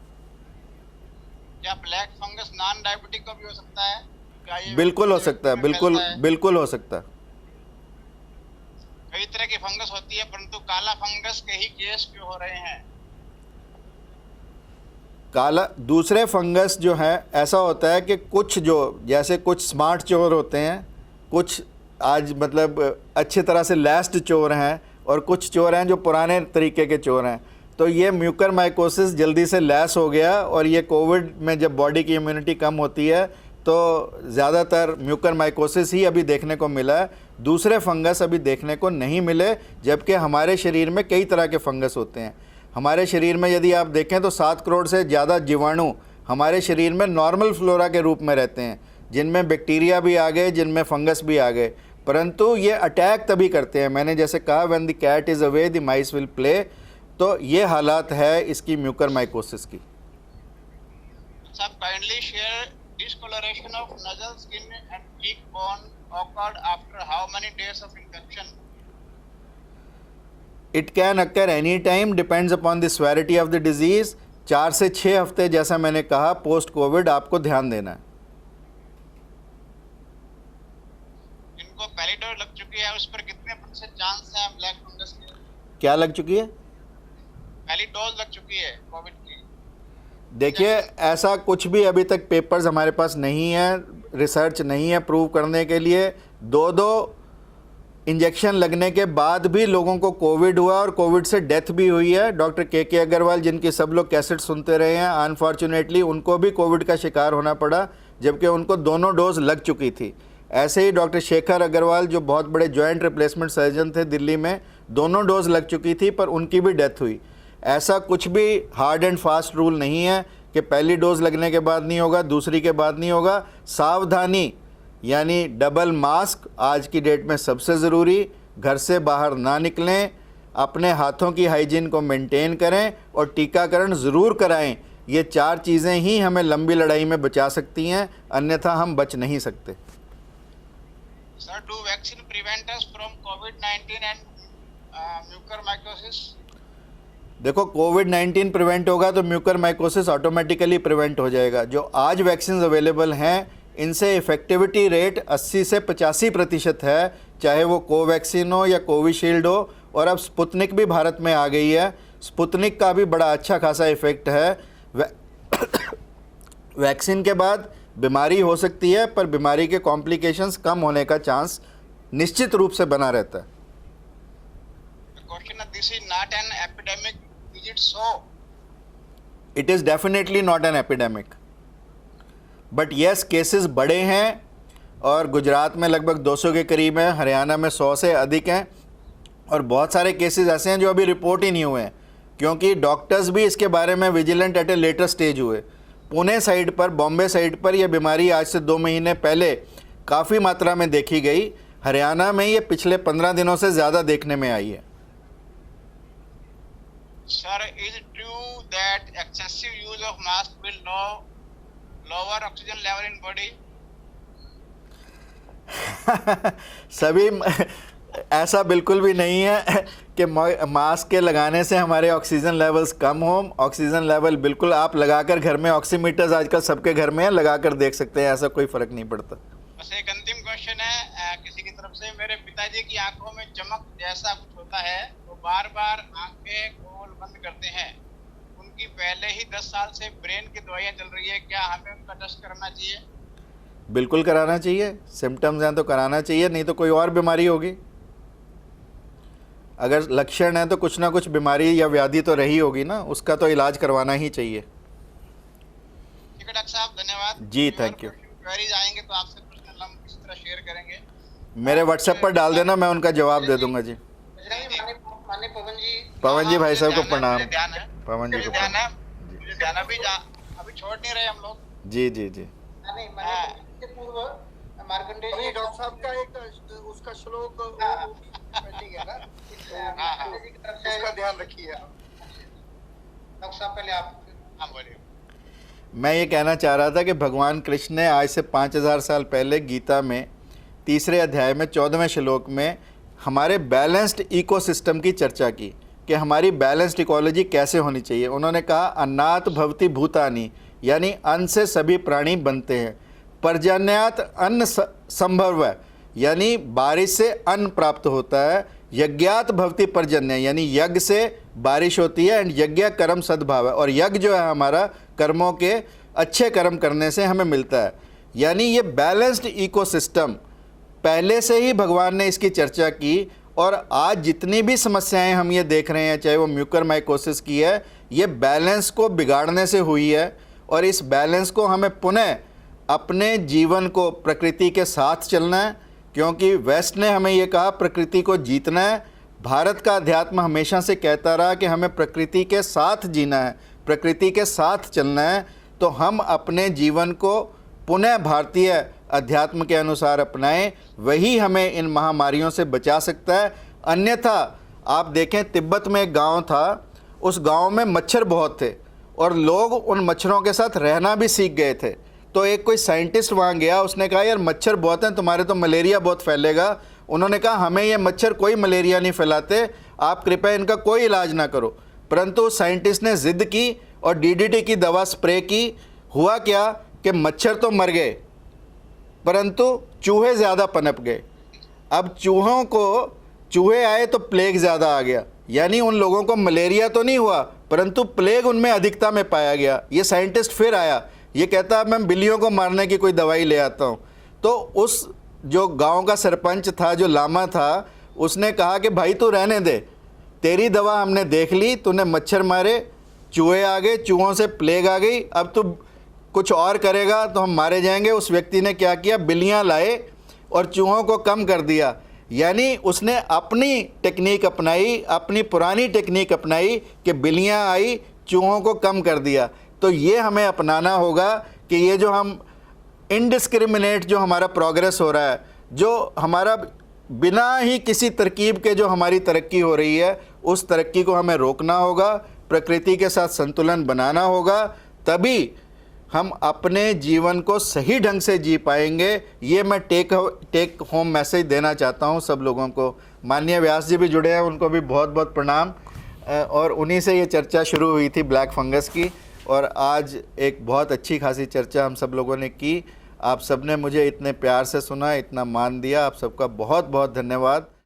क्या ब्लैक फंगस नॉन डायबिटिक का भी हो सकता है? क्या ये बिल्कुल हो सकता है, बिल्कुल फैलता है? बिल्कुल हो सकता है। कई तरह की फंगस होती है, परंतु काला फंगस के ही केस क्यों हो रहे हैं? काला दूसरे फंगस जो है, ऐसा होता है कि कुछ जो जैसे कुछ स्मार्ट चोर होते हैं, कुछ आज मतलब अच्छी तरह से लैस्ड चोर हैं, और कुछ चोर हैं जो पुराने तरीके के चोर हैं। तो ये म्यूकर माइकोसिस जल्दी से लैस हो गया, और ये कोविड में जब बॉडी की इम्यूनिटी कम होती है तो ज़्यादातर म्यूकर माइकोसिस ही अभी देखने को मिला है। दूसरे फंगस अभी देखने को नहीं मिले, जबकि हमारे शरीर में कई तरह के फंगस होते हैं। हमारे शरीर में यदि आप देखें तो 7 करोड़ से ज़्यादा जीवाणु हमारे शरीर में नॉर्मल फ्लोरा के रूप में रहते हैं, जिनमें बैक्टीरिया भी आ गए, जिनमें फंगस भी आ गए, परंतु ये अटैक तभी करते हैं। मैंने जैसे कहा, when the cat is away the mice will play. तो ये हालात है इसकी म्यूकर माइकोसिस की। सब kindly share discoloration of nasal skin and cheekbone occurred after how many days of infection? It can occur any time, depends upon the severity of the disease. 4 से 6 हफ्ते, जैसा मैंने कहा, पोस्ट कोविड आपको ध्यान देना है। इनको पहली डोज लग चुकी है, उस पर कितने % चांस है ब्लैक फंगस के? क्या लग चुकी है? पहली डोज लग चुकी है कोविड की। देखिए, ऐसा कुछ भी अभी तक पेपर्स हमारे पास नहीं है, रिसर्च नहीं है प्रूव करने के लिए। 2-2 इंजेक्शन लगने के बाद भी लोगों को कोविड हुआ, और कोविड से डेथ भी हुई है। डॉक्टर के अग्रवाल, जिनकी सब लोग कैसेट सुनते रहे हैं, अनफॉर्चुनेटली उनको भी कोविड का शिकार होना पड़ा, जबकि उनको दोनों डोज लग चुकी थी। ऐसे ही डॉक्टर शेखर अग्रवाल, जो बहुत बड़े जॉइंट रिप्लेसमेंट सर्जन थे दिल्ली में, दोनों डोज लग चुकी थी, पर उनकी भी डेथ हुई। ऐसा कुछ भी हार्ड एंड फास्ट रूल नहीं है कि पहली डोज लगने के बाद नहीं होगा, दूसरी के बाद नहीं होगा। सावधानी यानी डबल मास्क आज की डेट में सबसे ज़रूरी। घर से बाहर ना निकलें, अपने हाथों की हाइजीन को मेंटेन करें, और टीकाकरण ज़रूर कराएं। ये 4 चीज़ें ही हमें लंबी लड़ाई में बचा सकती हैं, अन्यथा हम बच नहीं सकते। Sir, do vaccine prevent us from COVID-19 and mucormycosis? देखो, कोविड-19 प्रिवेंट होगा तो म्यूकर माइकोसिस ऑटोमेटिकली प्रिवेंट हो जाएगा। जो आज वैक्सीन अवेलेबल हैं, इनसे इफ़ेक्टिविटी रेट 80 से 85% है, चाहे वो कोवैक्सीन हो या कोविशील्ड हो। और अब स्पुतनिक भी भारत में आ गई है। स्पुतनिक का भी बड़ा अच्छा खासा इफ़ेक्ट है। वैक्सीन के बाद बीमारी हो सकती है, पर बीमारी के कॉम्प्लिकेशंस कम होने का चांस निश्चित रूप से बना रहता है। The question is, this is not an epidemic. Is it so? It is definitely not an epidemic, but yes cases बड़े हैं, और गुजरात में लगभग 200 के करीब हैं, हरियाणा में 100 से अधिक हैं, और बहुत सारे केसेस ऐसे हैं जो अभी रिपोर्ट ही नहीं हुए हैं, क्योंकि डॉक्टर्स भी इसके बारे में vigilant at a later stage हुए। पुणे साइड पर, बॉम्बे साइड पर यह बीमारी आज से 2 महीने पहले काफ़ी मात्रा में देखी गई। हरियाणा में ये पिछले 15 दिनों से ज़्यादा देखने में आई है। Sir, is it true that excessive use of mask will lower oxygen level in body? सभी ऐसा बिल्कुल भी नहीं है कि मास्क के लगाने से हमारे ऑक्सीजन लेवल्स कम हो। ऑक्सीजन लेवल बिल्कुल आप लगाकर, घर में ऑक्सीमीटर्स आजकल सबके घर में है, लगाकर देख सकते हैं, ऐसा कोई फ़र्क नहीं पड़ता। बस एक अंतिम क्वेश्चन है किसी की तरफ से। मेरे पिताजी की आंखों में चमक जैसा कुछ होता है, वो बार बार आंखें खोल बंद करते हैं। उनकी पहले ही 10 साल से ब्रेन की दवाइयाँ चल रही है, क्या हमें उनका टेस्ट करना चाहिए? बिल्कुल कराना चाहिए। सिम्टम्स हैं तो कराना चाहिए, नहीं तो कोई और बीमारी होगी। अगर लक्षण है तो कुछ ना कुछ बीमारी या व्याधि तो रही होगी ना, उसका तो इलाज करवाना ही चाहिए। ठीक है डॉक्टर साहब, धन्यवाद जी, थैंक यू। क्वेरीज आएंगे तो आपसे प्रश्न हम इस तरह शेयर करेंगे। मेरे व्हाट्सएप पर डाल देना, मैं उनका जवाब दे दूंगा। जी, माननीय पवन जी भाई साहब को प्रणाम। मुझे ध्यान है, पवन जी को ध्यान प्रणाम। है, मुझे ध्यान अभी छोड़ नहीं रहे हम लोग। जी जी जी। नहीं, माननीय पूर्व मार्कंडेय जी डॉक्टर साहब का एक उसका श्लोक ठीक है ना, मार्कंडेय जी की तरफ से उसका ध्यान रखिए। डॉक्टर साहब पहले आप। हाँ बोलिए। मैं ये कहना चाह रहा था कि भगवान कृष्ण ने आज से 5000 साल पहले गीता में तीसरे अध्याय में 14वें श्लोक में हमारे बैलेंस्ड इकोसिस्टम की चर्चा की कि हमारी बैलेंस्ड इकोलॉजी कैसे होनी चाहिए। उन्होंने कहा अन्नात भवति भूतानि, यानी अन्न से सभी प्राणी बनते हैं। पर्जन्यात अन्न संभव, यानी बारिश से अन्न प्राप्त होता है। यज्ञात भवति पर्जन्य, यानी यज्ञ से बारिश होती है। एंड यज्ञ कर्म सद्भाव है, और यज्ञ जो है हमारा कर्मों के अच्छे कर्म करने से हमें मिलता है। यानी ये बैलेंस्ड इकोसिस्टम पहले से ही भगवान ने इसकी चर्चा की, और आज जितनी भी समस्याएं हम ये देख रहे हैं, चाहे वो म्यूकरमाइकोसिस की है, ये बैलेंस को बिगाड़ने से हुई है। और इस बैलेंस को हमें पुनः अपने जीवन को प्रकृति के साथ चलना है, क्योंकि वेस्ट ने हमें ये कहा प्रकृति को जीतना है। भारत का अध्यात्म हमेशा से कहता रहा कि हमें प्रकृति के साथ जीना है, प्रकृति के साथ चलना है। तो हम अपने जीवन को पुनः भारतीय अध्यात्म के अनुसार अपनाएं, वही हमें इन महामारियों से बचा सकता है। अन्यथा आप देखें, तिब्बत में एक गांव था, उस गांव में मच्छर बहुत थे और लोग उन मच्छरों के साथ रहना भी सीख गए थे। तो एक कोई साइंटिस्ट वहाँ गया, उसने कहा यार मच्छर बहुत हैं, तुम्हारे तो मलेरिया बहुत फैलेगा। उन्होंने कहा हमें ये मच्छर कोई मलेरिया नहीं फैलाते, आप कृपया इनका कोई इलाज ना करो। परंतु साइंटिस्ट ने ज़िद्द की और डीडीटी की दवा स्प्रे की। हुआ क्या कि मच्छर तो मर गए, परंतु चूहे ज़्यादा पनप गए। अब चूहे आए तो प्लेग ज़्यादा आ गया, यानी उन लोगों को मलेरिया तो नहीं हुआ, परंतु प्लेग उनमें अधिकता में पाया गया। ये साइंटिस्ट फिर आया, ये कहता है मैं बिल्लियों को मारने की कोई दवाई ले आता हूँ। तो उस जो गांव का सरपंच था, जो लामा था, उसने कहा कि भाई तू रहने दे, तेरी दवा हमने देख ली, तूने मच्छर मारे, चूहे आ गए, चूहों से प्लेग आ गई, अब तू कुछ और करेगा तो हम मारे जाएंगे। उस व्यक्ति ने क्या किया, बिल्लियाँ लाए और चूहों को कम कर दिया। यानी उसने अपनी टेक्निक अपनाई, अपनी पुरानी टेक्निक अपनाई कि बिल्लियाँ आई, चूहों को कम कर दिया। तो ये हमें अपनाना होगा कि ये जो हम इनडिस्क्रिमिनेट जो हमारा प्रोग्रेस हो रहा है, जो हमारा बिना ही किसी तरकीब के जो हमारी तरक्की हो रही है, उस तरक्की को हमें रोकना होगा, प्रकृति के साथ संतुलन बनाना होगा, तभी हम अपने जीवन को सही ढंग से जी पाएंगे। ये मैं टेक होम मैसेज देना चाहता हूँ सब लोगों को। माननीय व्यास जी भी जुड़े हैं, उनको भी बहुत बहुत प्रणाम। और उन्हीं से ये चर्चा शुरू हुई थी ब्लैक फंगस की, और आज एक बहुत अच्छी खासी चर्चा हम सब लोगों ने की। आप सब ने मुझे इतने प्यार से सुना, इतना मान दिया, आप सबका बहुत बहुत धन्यवाद।